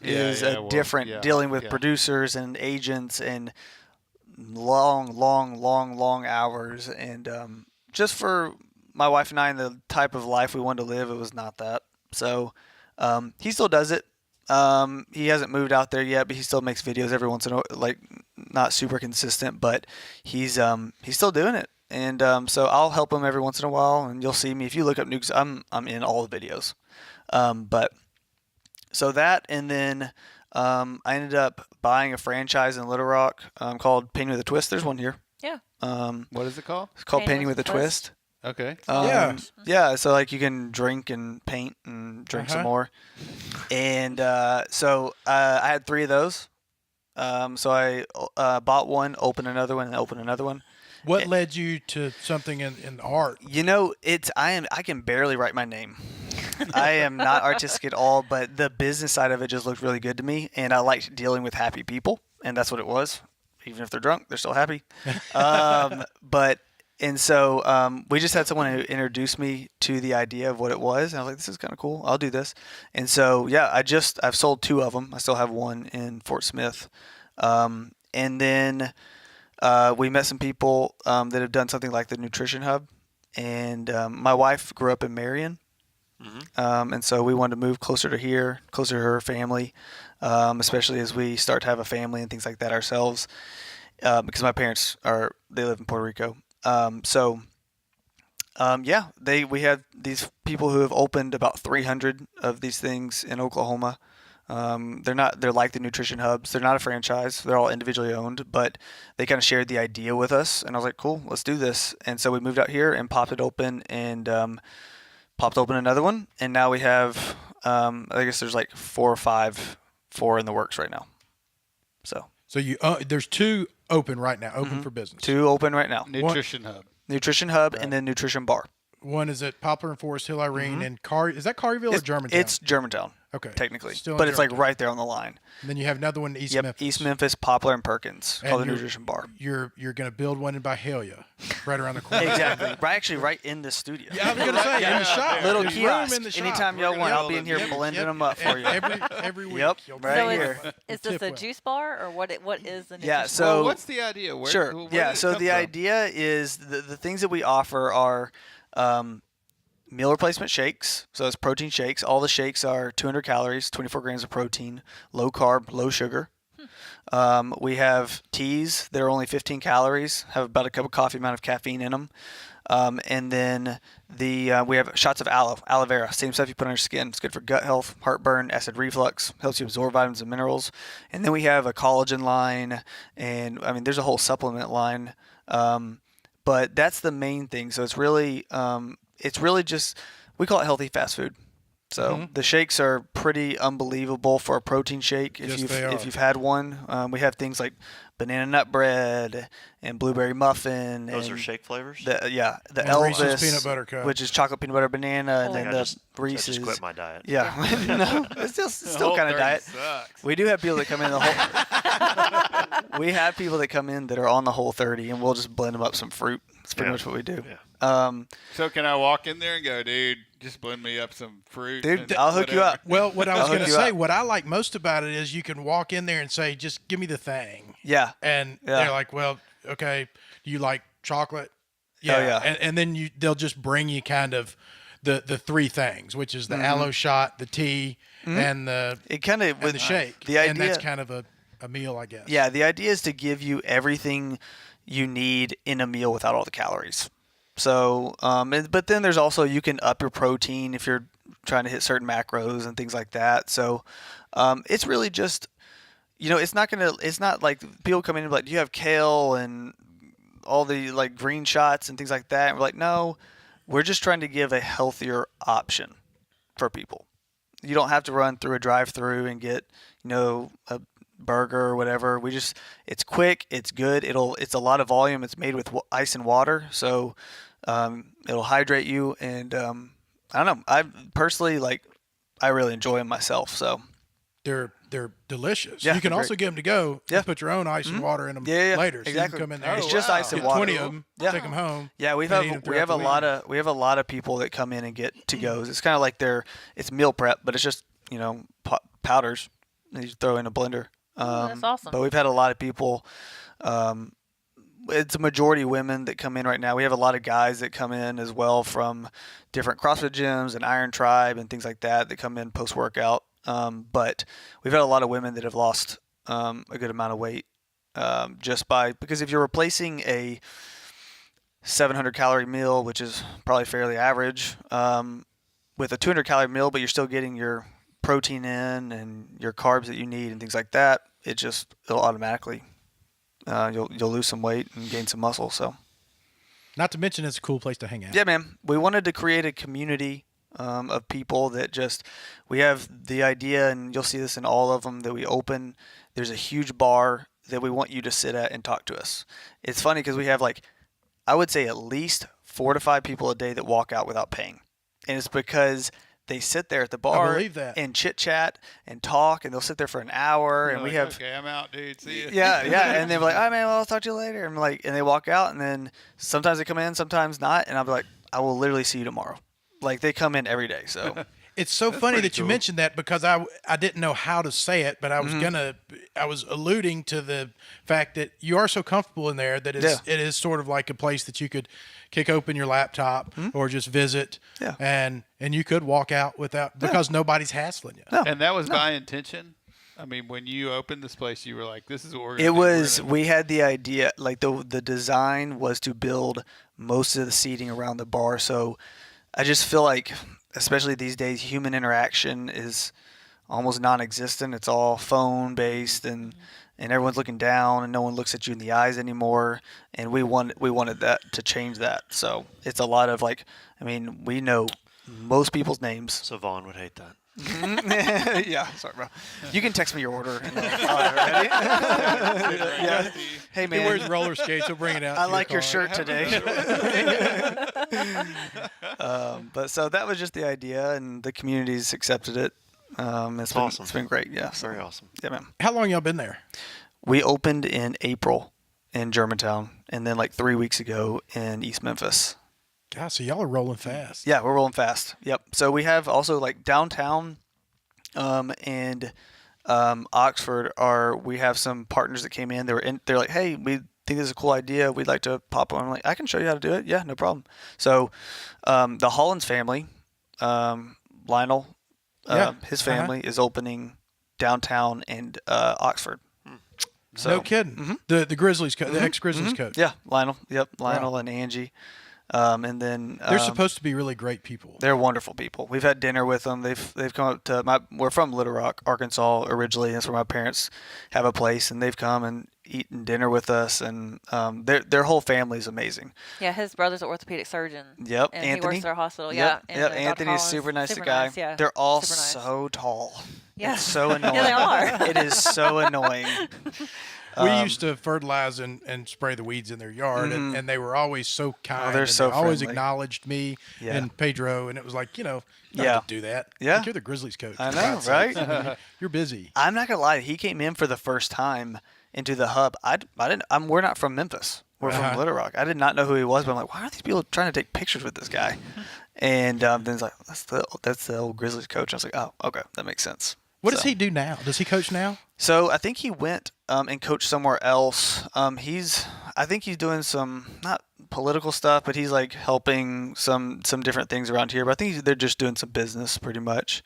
is Land. different, dealing with producers and agents and long hours. And just for my wife and I and the type of life we wanted to live, it was not that. So he still does it. He hasn't moved out there yet, but he still makes videos every once in a while, like not super consistent, but he's still doing it. And so I'll help him every once in a while, and you'll see me if you look up nukes. I'm in all the videos. But so that, and then I ended up buying a franchise in Little Rock called Painting with a Twist. There's one here. Yeah. What is it called? It's called Painting with a Twist. Okay. Yeah. Yeah. So like you can drink and paint and drink some more. And so I had 3 of those. So I bought one, opened another one, and opened another one. What led you to something in art? You know, I can barely write my name. I am not artistic at all, but the business side of it just looked really good to me, and I liked dealing with happy people, and that's what it was. Even if they're drunk, they're still happy. So we just had someone who introduced me to the idea of what it was, and I was like, this is kind of cool. I'll do this. And so yeah, I've sold 2 of them. I still have one in Fort Smith, and then we met some people that have done something like the Nutrition Hub, and my wife grew up in Marion. And so we wanted to move closer to here, closer to her family, especially as we start to have a family and things like that ourselves, because my parents they live in Puerto Rico. We had these people who have opened about 300 of these things in Oklahoma. They're like the Nutrition Hubs. They're not a franchise. They're all individually owned, but they kind of shared the idea with us, and I was like, cool, let's do this. And so we moved out here and popped it open, and popped open another one, and now we have I guess there's like 4 or 5 in the works right now. So you there's 2 open right now, open for business. 2 open right now. Nutrition Hub. Nutrition Hub and then Nutrition Bar. One is at Poplar and Forest Hill, Irene, and is that Collierville or Germantown? It's Germantown. Okay. Technically. Still in But it's like Germantown. right there on the line. And then you have another one in East Yep. Memphis. East Memphis, Poplar, and Perkins, And called the you're- Nutrition Bar. You're going to build one in Byhalia, right around the corner. Exactly. Right in the studio. Yeah, I was going to say, in the shop. Little There's kiosk. room in the shop. Anytime y'all want, I'll be in here Yep, blending yep. them up for you. Every week. Yep, you'll- right So here. is this Tip a well. juice bar or what? What is the nutrition? Yeah, bar? so Well, what's the idea? Where sure. did Yeah. it So come the from? idea is the things that we offer are Meal replacement shakes. So it's protein shakes. All the shakes are 200 calories, 24 grams of protein, low carb, low sugar. We have teas that are only 15 calories, have about a cup of coffee amount of caffeine in them. And then we have shots of aloe vera, same stuff you put on your skin. It's good for gut health, heartburn, acid reflux, helps you absorb vitamins and minerals. And then we have a collagen line, and I mean, there's a whole supplement line. But that's the main thing. So it's really just, we call it healthy fast food. So the shakes are pretty unbelievable for a protein shake. Yes, they are. If you've had one, we have things like banana nut bread and blueberry muffin. Those and are shake flavors? the And Elvis Reese's peanut butter cup. which is chocolate peanut butter banana, and I then think the I Reese's. just quit my diet. Yeah, no, it's still Whole kind of 30 diet. sucks. We do have people that come in the whole. We have people that come in that are on the Whole 30, and we'll just blend them up some fruit. That's pretty Yeah. much what we do. Yeah. So can I walk in there and go, dude, just blend me up some fruit? Dude, and I'll hook you whatever." up. Well, what I was I'll hook going to you say, up. what I like most about it is you can walk in there and say, just give me the thing. Yeah, And Yeah. they're like, well, okay, do you like chocolate? yeah. And then they'll just bring you kind of the three things, which is the aloe shot, the tea, and the it kind of and the shake. The and that's idea, kind of a meal, I guess. yeah, the idea is to give you everything you need in a meal without all the calories. So, but then there's also, you can up your protein if you're trying to hit certain macros and things like that. So, it's really just, it's not like people come in and be like, do you have kale and all the like green shots and things like that? And we're like, no, we're just trying to give a healthier option for people. You don't have to run through a drive-through and get, a burger or whatever. It's quick, it's good. It's a lot of volume. It's made with ice and water, so it'll hydrate you. And I don't know. I personally I really enjoy them myself. So They're delicious. Yeah, you can they're also great. give them to go. Yeah. And put your own ice and water in them Yeah, later. So exactly. you can come in there. It's and just wow. ice and get water. 20 of them. Yeah. Take them home. Yeah, we and eat 'em have throughout the week. a lot of people that come in and get to goes. It's kind of like it's meal prep, but it's just powders that you throw in a blender. That's awesome. But we've had a lot of people. It's a majority women that come in right now. We have a lot of guys that come in as well from different CrossFit gyms and Iron Tribe and things like that come in post workout. But we've had a lot of women that have lost a good amount of weight because if you're replacing a 700 calorie meal, which is probably fairly average, with a 200 calorie meal, but you're still getting your protein in and your carbs that you need and things like that, it'll automatically you'll lose some weight and gain some muscle. So Not to mention it's a cool place to hang out. yeah, man, we wanted to create a community of people that we have the idea, and you'll see this in all of them that we open. There's a huge bar that we want you to sit at and talk to us. It's funny because we have I would say at least 4 to 5 people a day that walk out without paying. And it's because they sit there at the bar believe that. and chit chat and talk, and they'll sit there for an hour. You're And we like, have, okay, I'm out, dude. See you. yeah. And they're like, all right, man, well, I'll talk to you later. And and they walk out, and then sometimes they come in, sometimes not. And I'll be like, I will literally see you tomorrow. They come in every day. So It's so funny pretty that you cool. mentioned that because I didn't know how to say it, but I was I was alluding to the fact that you are so comfortable in there that it is sort of like a place that you could kick open your laptop or just visit, Yeah. and you could walk out because nobody's hassling you. No. And that was by intention. I mean, when you opened this place, you were like, "This is what we're." it Gonna do. was, we had the idea, the design was to build most of the seating around the bar. So I just feel like, especially these days, human interaction is almost non-existent. It's all phone based, and everyone's looking down, and no one looks at you in the eyes anymore. And we wanted that to change that. So it's a lot of we know most people's names. So Vaughn would hate that. Yeah, sorry, bro. You can text me your order. And ready? Yeah. Hey, He man. wears roller skates. He'll bring it out. I to like your car. shirt today. But so that was just the idea, and the community's accepted it. It's been, Awesome. It's been great. Yeah. So, Very awesome. yeah, man. How long y'all been there? We opened in April in Germantown, and then 3 weeks ago in East Memphis. God, so y'all are rolling fast. Yeah, we're rolling fast. Yep. So we have also downtown, and Oxford we have some partners that came in. They're like, hey, we think this is a cool idea. We'd like to pop on. I'm like, I can show you how to do it. Yeah, no problem. So the Hollins family, Lionel, his family is opening downtown in Oxford. So, No kidding. The Grizzlies coach, the ex-Grizzlies coach. yeah, Lionel. Yep, Lionel and Angie. And then They're supposed to be really great people. they're wonderful people. We've had dinner with them. They've come up to we're from Little Rock, Arkansas originally. That's where my parents have a place, and they've come and eaten dinner with us. And their whole family is amazing. Yeah, his brother's an orthopedic surgeon. Yep, and Anthony. He works at our hospital. Yep, Yeah, yep. Dr. Anthony's Collins, super nice super guy. nice, yeah. They're all Super nice. so tall. Yeah. It's so annoying. Yeah, they are. It is so annoying. We used to fertilize and spray the weeds in their yard, and they were always so kind. they're and so they always friendly. acknowledged me Yeah. and Pedro, and it was like, not Yeah. to do that. Yeah. Like, you're the Grizzlies coach. I for know, God's sakes. right? I mean, you're busy. I'm not gonna lie. He came in for the first time into the hub. I didn't. We're not from Memphis. We're from Little Rock. I did not know who he was, but I'm like, why are these people trying to take pictures with this guy? And then he's like, that's the old Grizzlies coach. I was like, oh, okay, that makes sense. What does he do now? Does he coach now? So I think he went and coached somewhere else. I think he's doing some not political stuff, but he's like helping some different things around here. But I think they're just doing some business pretty much.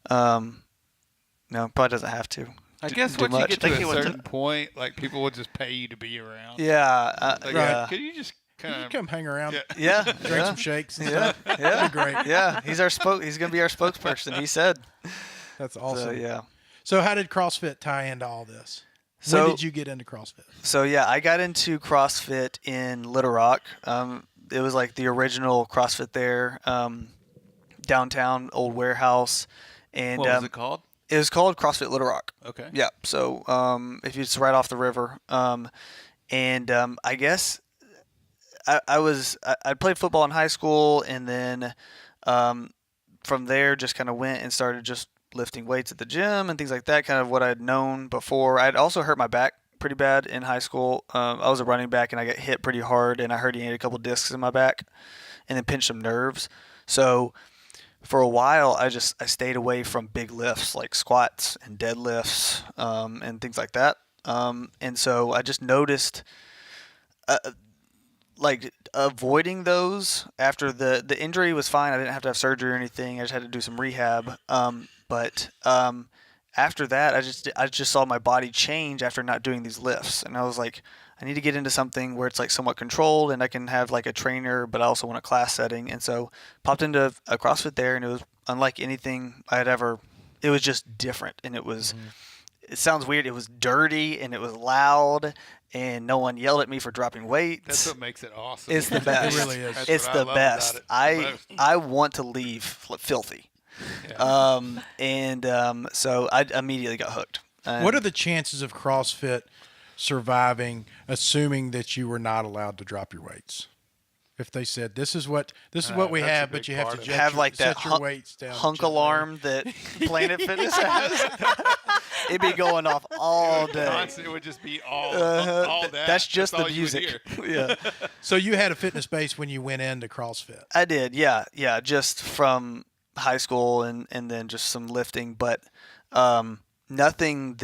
No, probably doesn't have to. I guess do once you much. get to Think a he went to- certain point, like people will just pay you to be around. Yeah, Like, yeah, could you just kind You of come hang around, yeah, drink yeah. some shakes and Yeah, stuff. yeah, That'd be great. yeah. He's gonna be our spokesperson. He said. That's awesome. So yeah. So how did CrossFit tie into all this? So when did you get into CrossFit? So yeah, I got into CrossFit in Little Rock. It was like the original CrossFit there, downtown old warehouse, and what was it called? it was called CrossFit Little Rock. Okay. Yeah. So if it's right off the river, I guess I played football in high school, and then from there just kind of went and started just lifting weights at the gym and things like that. Kind of what I'd known before. I'd also hurt my back pretty bad in high school. I was a running back, and I got hit pretty hard, and I herniated a couple discs in my back, and then pinched some nerves. So for a while, I stayed away from big lifts like squats and deadlifts and things like that. And so I just noticed, like avoiding those after the injury was fine. I didn't have to have surgery or anything. I just had to do some rehab. But after that, I just saw my body change after not doing these lifts, and I was like, I need to get into something where it's like somewhat controlled, and I can have like a trainer, but I also want a class setting. And so popped into a CrossFit there, and it was unlike anything I had ever. It was just different, and it was. It sounds weird. It was dirty and it was loud, and no one yelled at me for dropping weights. That's what makes it awesome. It's the best. It really is. That's It's what I the love best. about it the most. I want to leave filthy. Yeah. So I immediately got hooked. What are the chances of CrossFit surviving, assuming that you were not allowed to drop your weights? If they said this is what we that's a have, big but you have part to of it. jet have your, like that set your weights down. hunk gently. alarm that Planet Fitness has? It'd be going off all day. Constant, it would just be all that. That's just all the you would music. hear. Yeah. So you had a fitness base when you went into CrossFit. I did, yeah, just from high school and then just some lifting, but nothing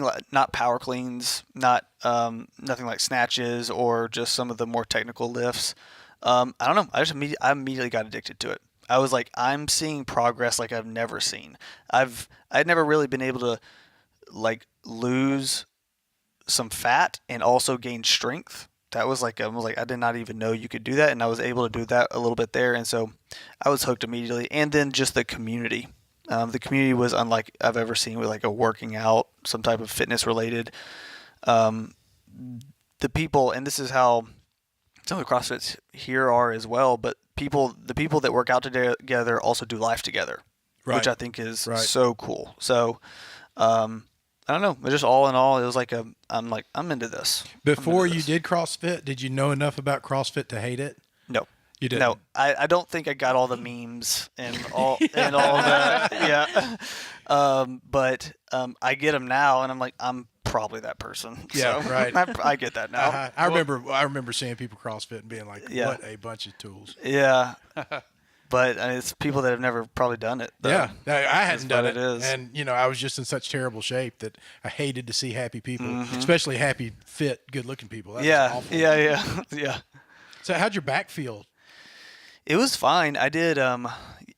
like not power cleans, not nothing like snatches or just some of the more technical lifts. I don't know. I immediately got addicted to it. I was like, I'm seeing progress like I've never seen. I'd never really been able to like lose some fat and also gain strength. That was like, I did not even know you could do that, and I was able to do that a little bit there, and so I was hooked immediately. And then just the community. The community was unlike I've ever seen with like a working out, some type of fitness related. The people, and this is how some of the CrossFits here are as well, but the people that work out together also do life together, which I think is so cool. So, I don't know. But just all in all, it was like I'm into this. Before you did CrossFit, did you know enough about CrossFit to hate it? No. You didn't? No, I don't think I got all the memes and all that. Yeah. But I get them now, and I'm like, I'm probably that person. Yeah, So, right. I get that now. I remember seeing people CrossFit and being like, Yeah. what a bunch of tools. Yeah. but it's people that have never probably done it. Though. Yeah, I hadn't done what it, it is. and I was just in such terrible shape that I hated to see happy people, especially happy, fit, good-looking people. That was awful. yeah. So, how'd your back feel? It was fine. I did.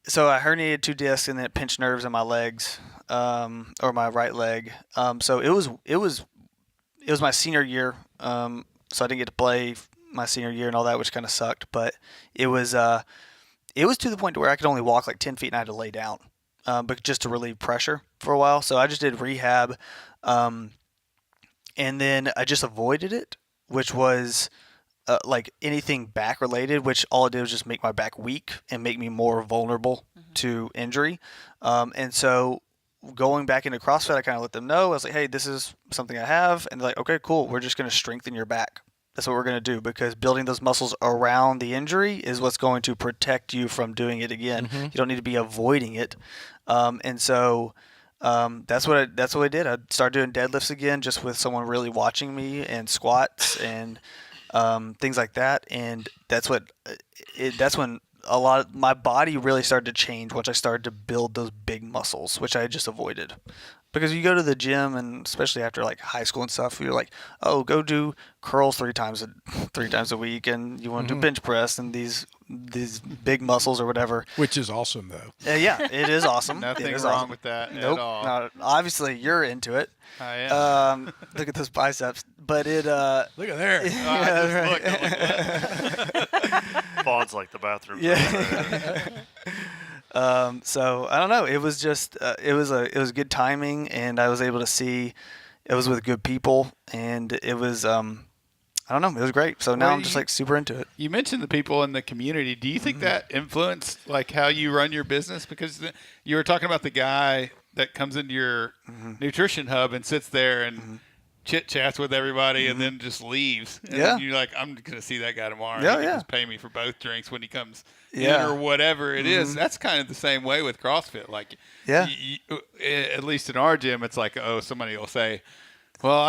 So I herniated 2 discs and then it pinched nerves in my legs, or my right leg. So it was my senior year. So I didn't get to play my senior year and all that, which kind of sucked. But it was to the point where I could only walk like 10 feet and I had to lay down, but just to relieve pressure for a while. So I just did rehab, and then I just avoided it, which was. Like anything back related, which all it did was just make my back weak and make me more vulnerable to injury. And so going back into CrossFit, I kind of let them know. I was like, hey, this is something I have. And they're like, okay, cool. We're just going to strengthen your back. That's what we're going to do, because building those muscles around the injury is what's going to protect you from doing it again. You don't need to be avoiding it. And so that's what I did. I started doing deadlifts again, just with someone really watching me, and squats and things like that, and that's when a lot of my body really started to change once I started to build those big muscles, which I just avoided. Because you go to the gym, and especially after like high school and stuff, you're like, oh, go do curls 3 times a week, and you want to do bench press and these big muscles or whatever. Which is awesome, though. Yeah, it is awesome. Nothing It is wrong awesome. with that Nope. at all. Not, obviously, you're into it. I am. Look at those biceps, but it. Look at there. Vaughn's like the bathroom. Yeah. So I don't know. It was just it was good timing, and I was able to see it was with good people, and it was I don't know. It was great. So now Well, I'm just like super into it. You mentioned the people in the community. Do you think that influenced like how you run your business? Because you were talking about the guy that comes into your nutrition hub and sits there and chit chats with everybody and then just leaves. And Yeah. then you're like, I'm going to see that guy tomorrow. Yeah, He can yeah. just pay me for both drinks when he comes Yeah. in or whatever it is. That's kind of the same way with CrossFit. Like, Yeah. at least in our gym, it's like, oh, somebody will say, well,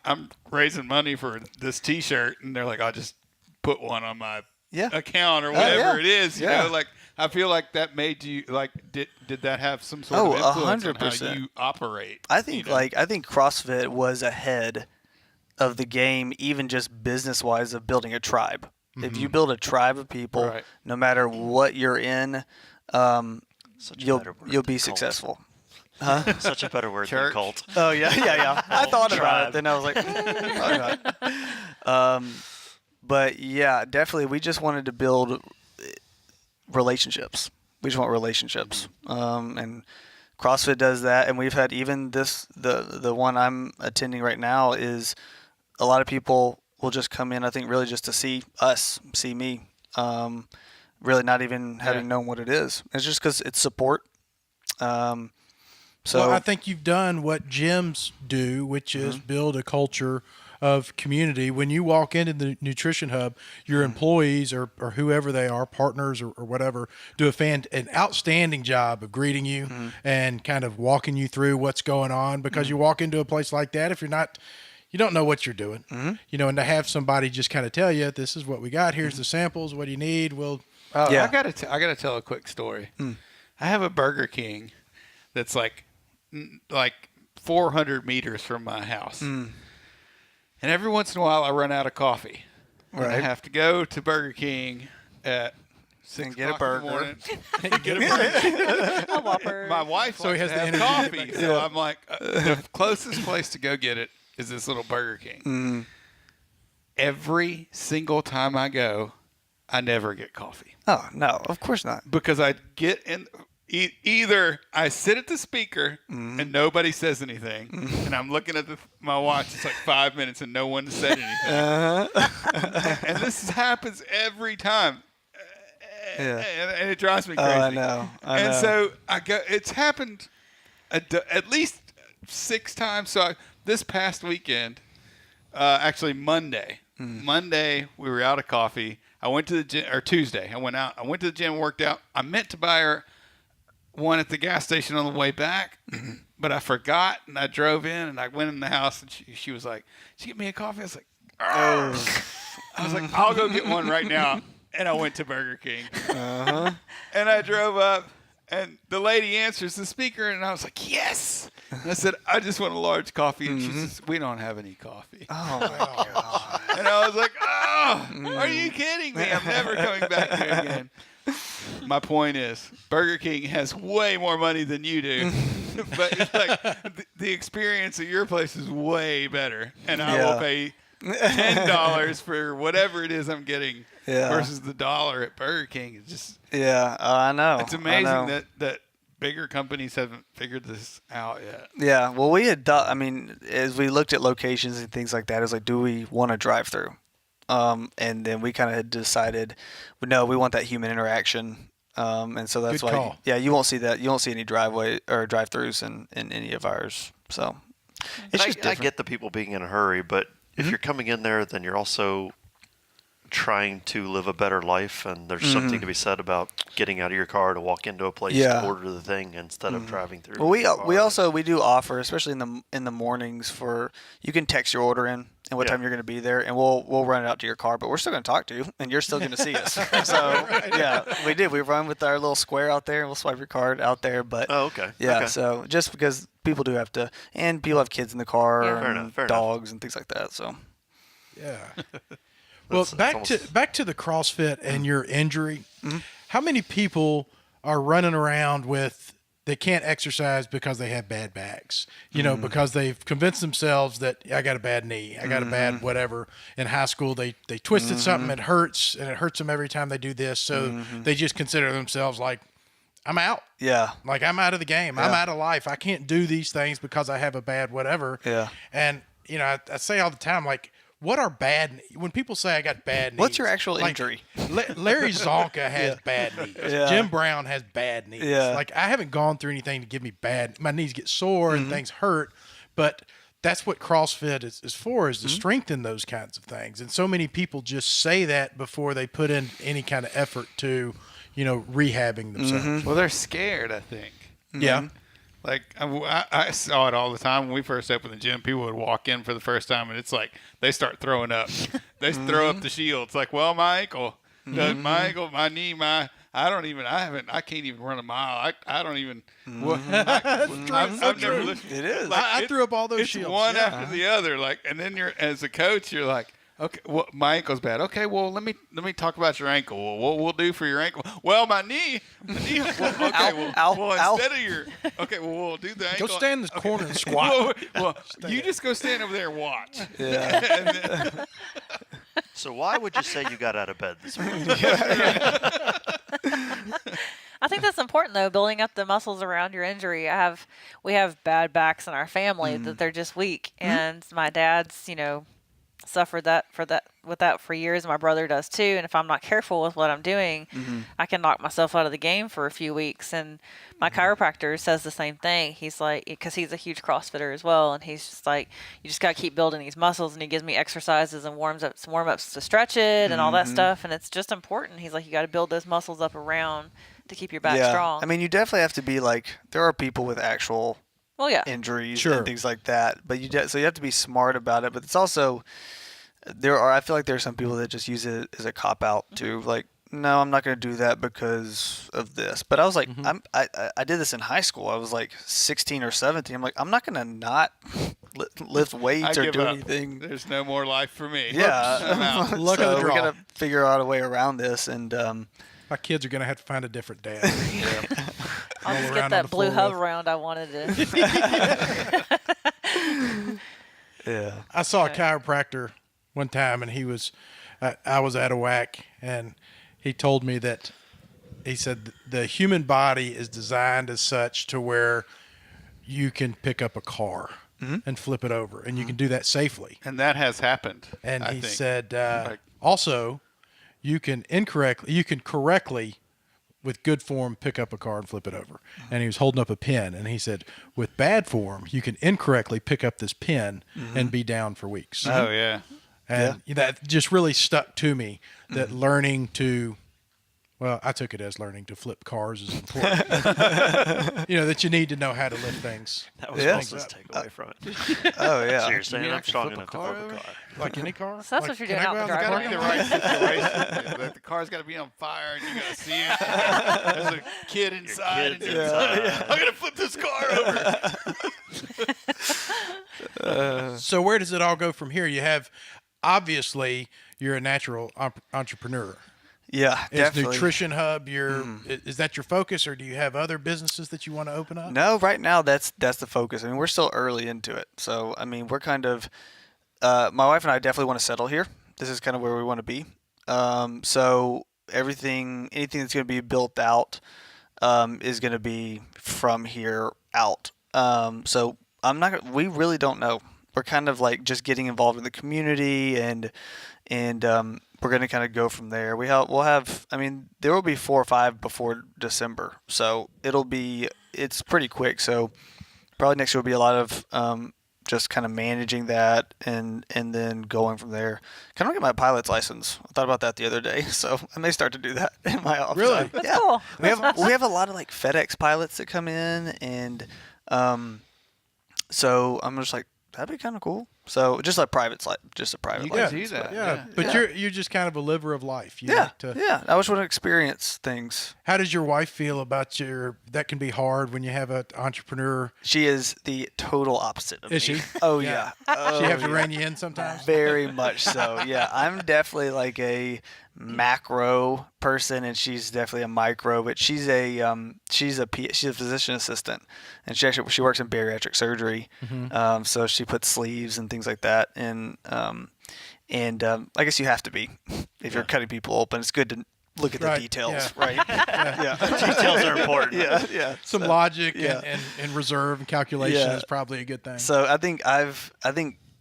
I'm raising money for this T-shirt, and they're like, I'll just put one on my account or whatever it is. You know, like I feel like that made you like did that have some sort of influence on how 100%. you operate? I think I think CrossFit was ahead of the game, even just business wise, of building a tribe. If you build a tribe of people, Right. no matter what you're in, Such a you'll better word be than cult. successful. Such a better word Church. than cult. Oh yeah. I thought about Tribe. it, then I was like, probably not. But yeah, definitely, we just wanted to build relationships. We just want relationships, and CrossFit does that. And we've had even the one I'm attending right now is a lot of people will just come in. I think really just to see us, see me. Really not even having known what it is. It's just because it's support. So Well, I think you've done what gyms do, which is build a culture of community. When you walk into the nutrition hub, your employees or whoever they are, partners or whatever, do an outstanding job of greeting you and kind of walking you through what's going on. Because you walk into a place like that, if you don't know what you're doing, and to have somebody just kind of tell you, this is what we got. Here's the samples. What do you need? Well, Yeah. I gotta tell a quick story. I have a Burger King that's like 400 meters from my house, and every once in a while I run out of coffee. And I Right. have to go to Burger King at 6 And get a o'clock in the burger. morning and get a burger. A Whopper. My wife So he likes has to the have energy to coffee, so I'm like, the closest place to go get it is this little Burger King. Every single time I go, I never get coffee oh no, of course not. because I get in. Either I sit at the speaker and nobody says anything, and I'm looking at my watch. It's like 5 minutes and no one said anything. And this happens every time, Yeah. and it drives me crazy. I know. And so I go. It's happened at least 6 times. So this past weekend, actually Monday. Monday we were out of coffee. I went to the gym, or Tuesday. I went to the gym, worked out. I meant to buy her one at the gas station on the way back, but I forgot, and I drove in, and I went in the house, and she was like, "Did you get me a coffee?" I was like, "Argh." I was like, "I'll go get one right now." and I went to Burger King. And I drove up, and the lady answers the speaker, and I was like, yes. And I said, I just want a large coffee. And she says, we don't have any coffee. Oh, my God. And I was like, oh, are you kidding me? I'm never coming back here again. My point is, Burger King has way more money than you do. But it's like the experience at your place is way better. And I will pay $10 for whatever it is I'm getting versus the $1 at Burger King. It's just I know. It's amazing that bigger companies haven't figured this out yet. Yeah, well, we had I mean, as we looked at locations and things like that, it was like, do we want to drive through? And then we kind of had decided, no, we want that human interaction. And so that's Good why, call. you won't see that. You won't see any driveway or drive-throughs in any of ours. So it's just I different. get the people being in a hurry, but if you're coming in there, then you're also trying to live a better life, and there's something to be said about getting out of your car to walk into a place to order the thing instead of driving through. Well, we do offer, especially in the mornings, for you can text your order in and what time you're going to be there, and we'll run it out to your car, but we're still going to talk to you, and you're still going to see us. So we do. We run with our little square out there, and we'll swipe your card out there. But okay. So just because people do have to, and people have kids in the car, and Fair dogs and things like that. So Well, back to the CrossFit and your injury. How many people are running around with they can't exercise because they have bad backs? You know, because they've convinced themselves that I got a bad knee, I got a bad whatever. In high school, they twisted something, it hurts, and it hurts them every time they do this. So they just consider themselves like, I'm out. yeah, Like, I'm out of the game. I'm out of life. I can't do these things because I have a bad whatever. Yeah. And, you know, I say all the time, like, what are bad when people say I got bad knees? What's your actual like, injury? Larry Zonka has bad knees. Yeah. Jim Brown has bad knees. Yeah. Like, I haven't gone through anything to give me bad. My knees get sore and things hurt, but that's what CrossFit is for, is to strengthen those kinds of things. And so many people just say that before they put in any kind of effort to, you know, rehabbing themselves. Well, they're scared, I think. Yeah. Like, I saw it all the time when we first opened the gym. People would walk in for the first time, and it's like they start throwing up. They throw up the shield. It's like, well, my ankle, my knee, I can't even run a mile. I don't even. I've never listened. It is. Like, I threw up all those it's shields. one after the other. Like, and then as a coach, you're like, okay, well, my ankle's bad. Okay, well, let me talk about your ankle. Well, what we'll do for your ankle? Well, my knee. Well, okay, Ow. instead of your, okay, well, we'll do the ankle. Go stand in this corner and squat. Well, you just go stand over there and watch. Yeah. And then, So why would you say you got out of bed this morning? I think that's important though, building up the muscles around your injury. We have bad backs in our family that they're just weak, and my dad's, you know, suffered with that for years. My brother does too. And if I'm not careful with what I'm doing, I can knock myself out of the game for a few weeks. And my chiropractor says the same thing. He's like, because he's a huge CrossFitter as well, and he's just like, you just got to keep building these muscles. And he gives me exercises and warm ups to stretch it and all that stuff. And it's just important. He's like, you got to build those muscles up around to keep your back strong. I mean, you definitely have to be like, there are people with actual injuries and things like that, but so you have to be smart about it. But it's also, I feel like there are some people that just use it as a cop out to like, no, I'm not going to do that because of this. But I was like, I did this in high school. I was like 16 or 17. I'm like, I'm not going to not lift weights or do anything. There's no more life for me. Yeah. I'm out. Luck of the We're draw. going to figure out a way around this. And My kids are going to have to find a different dad. I'll just around get on that the blue floor hub with- round I wanted to. yeah. I saw a chiropractor one time, and I was out of whack, and he told me that he said the human body is designed as such to where you can pick up a car and flip it over, and you can do that safely. And that has happened. And I he think. said, also, you can correctly, with good form, pick up a car and flip it over. And he was holding up a pen, and he said, with bad form, you can incorrectly pick up this pen and be down for weeks. Oh yeah. And that just really stuck to me, that learning to Well, I took it as learning to flip cars is important. That you need to know how to lift things. That was Yeah. Wilson's takeaway from it. Oh yeah. So you're saying mean I I'm can strong flip a enough to car flip a over? car. Like any car. So that's what you're can doing I out go in the out Gotta car? be the right situation. Like, the car's got to be on fire, and you got to see it. There's a kid inside. kid's and you're inside. like, I'm gonna flip this car over. So where does it all go from here? You have, obviously, you're a natural entrepreneur. Yeah, Is definitely. Nutrition Hub is that your focus, or do you have other businesses that you want to open up? No, right now that's the focus. I mean, we're still early into it, so I mean, we're kind of. My wife and I definitely want to settle here. This is kind of where we want to be. So anything that's going to be built out is going to be from here out. So we really don't know. We're kind of like just getting involved in the community, and we're going to kind of go from there. We'll have. I mean, there will be 4 or 5 before December, so it's pretty quick. So probably next year will be a lot of just kind of managing that and then going from there. Kind of get my pilot's license. I thought about that the other day, so I may start to do that in my office. Really? That's Yeah. cool. We have a lot of like FedEx pilots that come in, and so I'm just like, that'd be kind of cool. So just a private You can license. do that. Yeah, but you're just kind of a liver of life. You Yeah, like to, yeah. I just want to experience things. How does your wife feel about that can be hard when you have an entrepreneur? She is the total opposite of Is me. she? Oh yeah. Oh, She have to yeah. rein you in sometimes? Very much so. Yeah, I'm definitely like a macro person, and she's definitely a micro. But she's a physician assistant, and she works in bariatric surgery. So she puts sleeves and things like that. And I guess you have to be if you're cutting people open. It's good to look at Right, the details, yeah. right? Yeah. Details are important. Yeah, yeah. Some So- logic yeah. and reserve and calculation Yeah. is probably a good thing. So I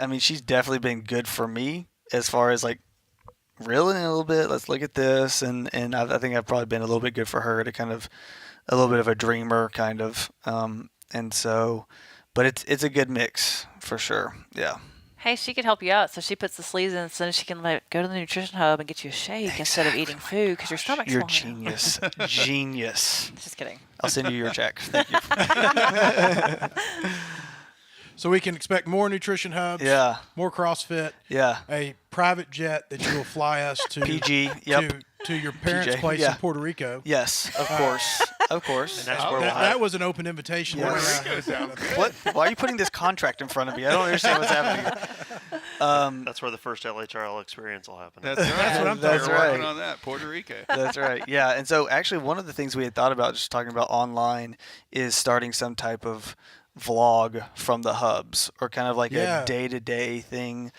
mean, she's definitely been good for me as far as like reeling in a little bit. Let's look at this, and I think I've probably been a little bit good for her to kind of a little bit of a dreamer kind of, and so, but it's a good mix for sure. Yeah. Hey, she could help you out. So she puts the sleeves in so she can go to the Nutrition Hub and get you a shake instead of eating food because your stomach's You're swollen. genius, genius. Just kidding. I'll send you your check. Thank you. So we can expect more Nutrition Hubs, Yeah. more CrossFit, Yeah. a private jet that you will fly us to PG. Yep. to your parents' PJ, place yeah. in Puerto Rico. Of course, of course. And that's where we'll That have, was an open invitation. Yes. We're Rico sounds good. What? Why are you putting this contract in front of me? I don't understand what's happening. that's where the first LHRL experience will happen. That's right. That's what I'm That's We're right. working on that. Puerto Rico. That's right. Yeah. And so actually one of the things we had thought about just talking about online is starting some type of vlog from the hubs or kind of like Yeah. a day-to-day thing.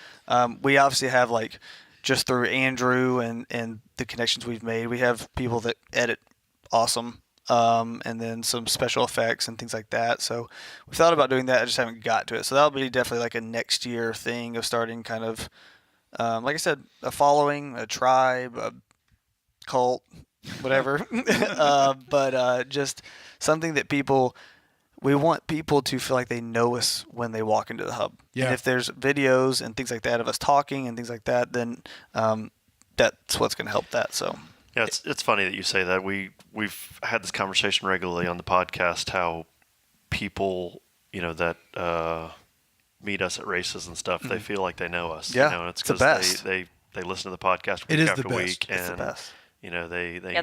We obviously have like just through Andrew and the connections we've made, we have people that edit awesome. And then some special effects and things like that. So we thought about doing that. I just haven't got to it. So that'll be definitely like a next year thing of starting kind of, like I said, a following, a tribe, a cult, whatever. But just something that we want people to feel like they know us when they walk into the hub. Yeah. And if there's videos and things like that of us talking and things like that, then that's what's going to help that. So. Yeah, it's funny that you say that. We've had this conversation regularly on the podcast how people, that meet us at races and stuff, they feel like they know us. Yeah, and it's it's the because best. they listen to the podcast It week is the after best. week, It's the and best.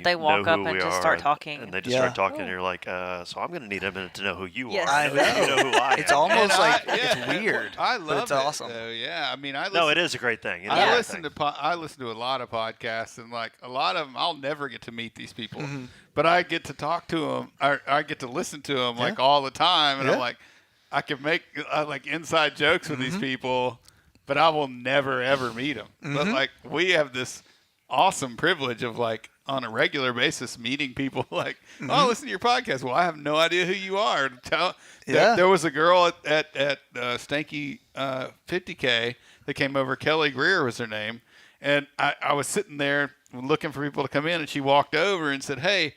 they walk know up who and we just are, start talking. and they just Yeah. start talking, and you're like, so I'm going to need a minute to know who you Yes. are. I You know who I am. It's almost And like yeah, it's weird. I but love it's it, awesome. though. Yeah, I mean, I listen, No, it is a great thing. It is a I great listen thing. to I listen to a lot of podcasts, and like a lot of them, I'll never get to meet these people, Mm-hmm. but I get to talk to them. I get to listen to them like all the time, and Yeah. I'm like, I can make like inside jokes with Mm-hmm. these people, but I will never ever meet them. Mm-hmm. But like we have this awesome privilege of like on a regular basis meeting people like, oh, listen to your podcast. Well, I have no idea who you are. Yeah. There was a girl at Stanky 50K that came over. Kelly Greer was her name. And I was sitting there looking for people to come in, and she walked over and said, hey,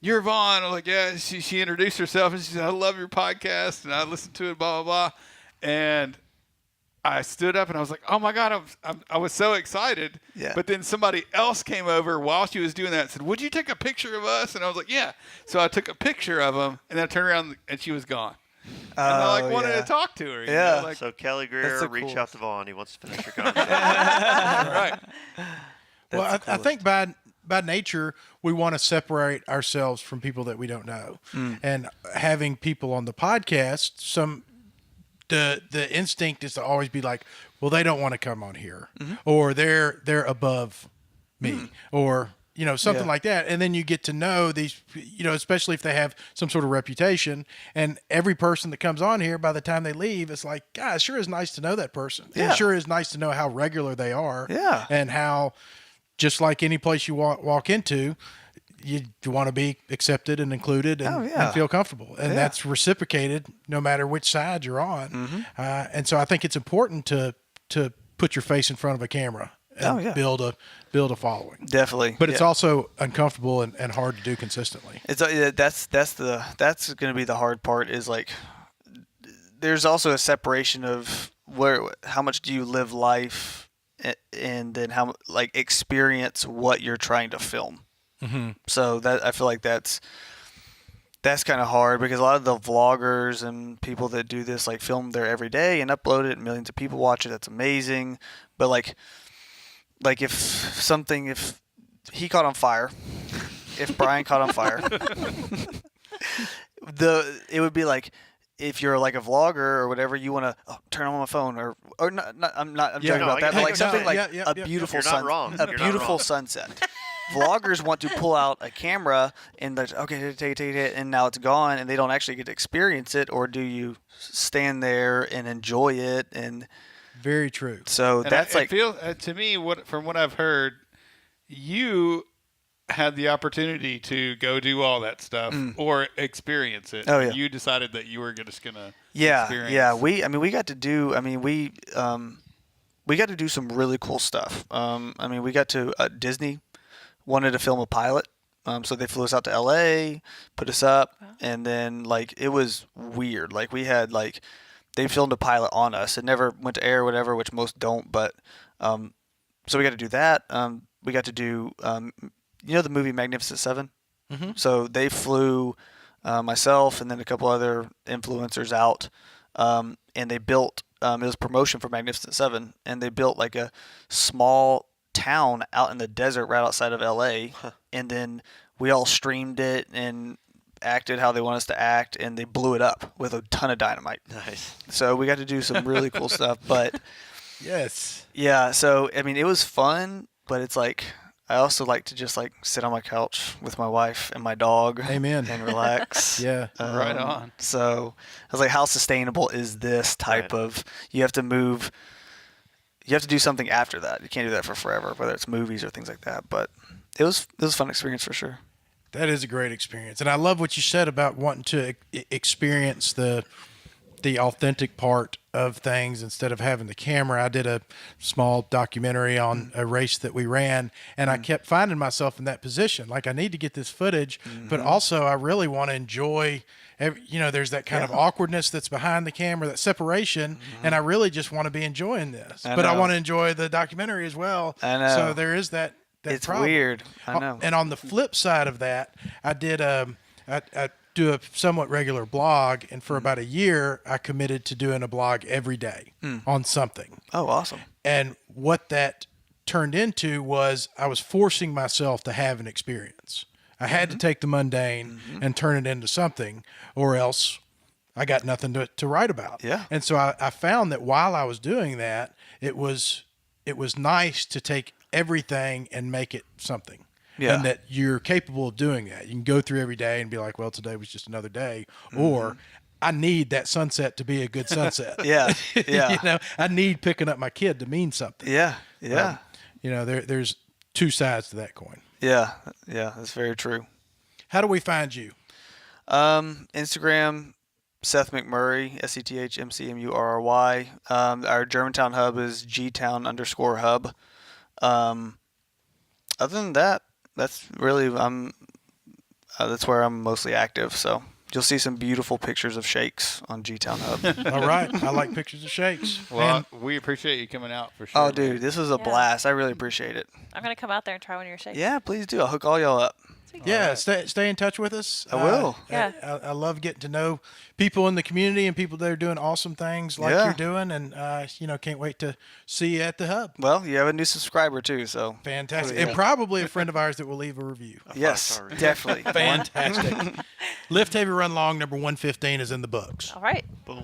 you're Vaughn. I was like, yeah. She introduced herself, and she said, I love your podcast, and I listened to it, blah, blah, blah. And I stood up and I was like, oh my God, I was so excited. Yeah. But then somebody else came over while she was doing that and said, would you take a picture of us? And I was like, yeah. So I took a picture of them and then I turned around and she was gone. And I wanted to talk to her. You Yeah. know, like, So Kelly Greer, the reach coolest. out to Vaughn. He wants to finish your conversation. right. Well, I the think by nature, we want to separate ourselves from people that we don't know. And having people on the podcast, the instinct is to always be like, well, they don't want to come on here, or they're above me, or something Yeah. like that. And then you get to know these, especially if they have some sort of reputation. And every person that comes on here, by the time they leave, it's like, God, it sure is nice to know that person. Yeah. It sure is nice to know how regular they are. Yeah. And how, just like any place you walk into, you want to be accepted and included and, and feel comfortable. And that's reciprocated no matter which side you're on. And so I think it's important to put your face in front of a camera and build a following. Definitely. But it's also uncomfortable and hard to do consistently. It's that's going to be the hard part. Is like there's also a separation of how much do you live life, and then how experience what you're trying to film. So that I feel like that's kind of hard, because a lot of the vloggers and people that do this film their every day and upload it and millions of people watch it. That's amazing. But like if he caught on fire, if Brian caught on fire, it would be like, if you're like a vlogger or whatever, you want to turn on my phone or not. I'm joking about that, but like something like a beautiful You're not wrong. a You're not beautiful wrong. sunset. Vloggers want to pull out a camera and they're okay, take it, and now it's gone, and they don't actually get to experience it. Or do you stand there and enjoy it? And Very true. so And that's it feels to me, from what I've heard, you had the opportunity to go do all that stuff or experience it. Oh, yeah. You decided that you were just gonna yeah, experience. yeah. We got to do. We got to do some really cool stuff. We got to Disney wanted to film a pilot. So they flew us out to LA, put us up, and then it was weird. We had they filmed a pilot on us. It never went to air or whatever, which most don't. But so we got to do that. We got to do the movie Magnificent Seven. So they flew myself and then a couple other influencers out, and they built. It was promotion for Magnificent Seven, and they built a small town out in the desert right outside of LA, and then we all streamed it and acted how they want us to act, and they blew it up with a ton of dynamite. Nice. So we got to do some really cool stuff. But Yes. yeah, so it was fun, but it's I also like to just sit on my couch with my wife and my dog. Amen. And relax. Yeah. Right on. So I was like, how sustainable is this type of? You have to move. You have to do something after that. You can't do that for forever, whether it's movies or things like that. But it was a fun experience for sure. That is a great experience. And I love what you said about wanting to experience the authentic part of things instead of having the camera. I did a small documentary on a race that we ran, and I kept finding myself in that position. I need to get this footage, but also I really want to enjoy there's that kind of awkwardness that's behind the camera, that separation, and I really just want to be enjoying this. But I want to enjoy the documentary as well. I know. So there is that It's problem. weird. I know. And on the flip side of that, I did I do a somewhat regular blog, and for about a year, I committed to doing a blog every day on something. Oh, awesome. And what that turned into was I was forcing myself to have an experience. I had to take the mundane and turn it into something, or else I got nothing to write about. Yeah. And so I found that while I was doing that, it was nice to take everything and make it something. Yeah. And that you're capable of doing that. You can go through every day and be like, well, today was just another day. Or I need that sunset to be a good sunset. Yeah. Yeah. I need picking up my kid to mean something. Yeah. Yeah. There's two sides to that coin. Yeah. Yeah. That's very true. How do we find you? Instagram, Seth McMurray, SETHMCMURRY. Our Germantown hub is gtown_hub. Other than that, that's really that's where I'm mostly active. So you'll see some beautiful pictures of shakes on G-Town Hub. All right. I like pictures of shakes. Well, And we appreciate you coming out for sure. Oh, dude, this was a Yeah. blast. I really appreciate it. I'm gonna come out there and try one of your shakes. Yeah, please do. I'll hook all y'all up. yeah, stay in touch with us. I will. Yeah. I love getting to know people in the community and people that are doing awesome things like Yeah. you're doing. And, can't wait to see you at the hub. Well, you have a new subscriber too, so Fantastic. Oh, yeah. And probably a friend of ours that will leave a review. yes, 5-star review. definitely. Fantastic. Lift Heavy Run Long number 115 is in the books. All right. Boom.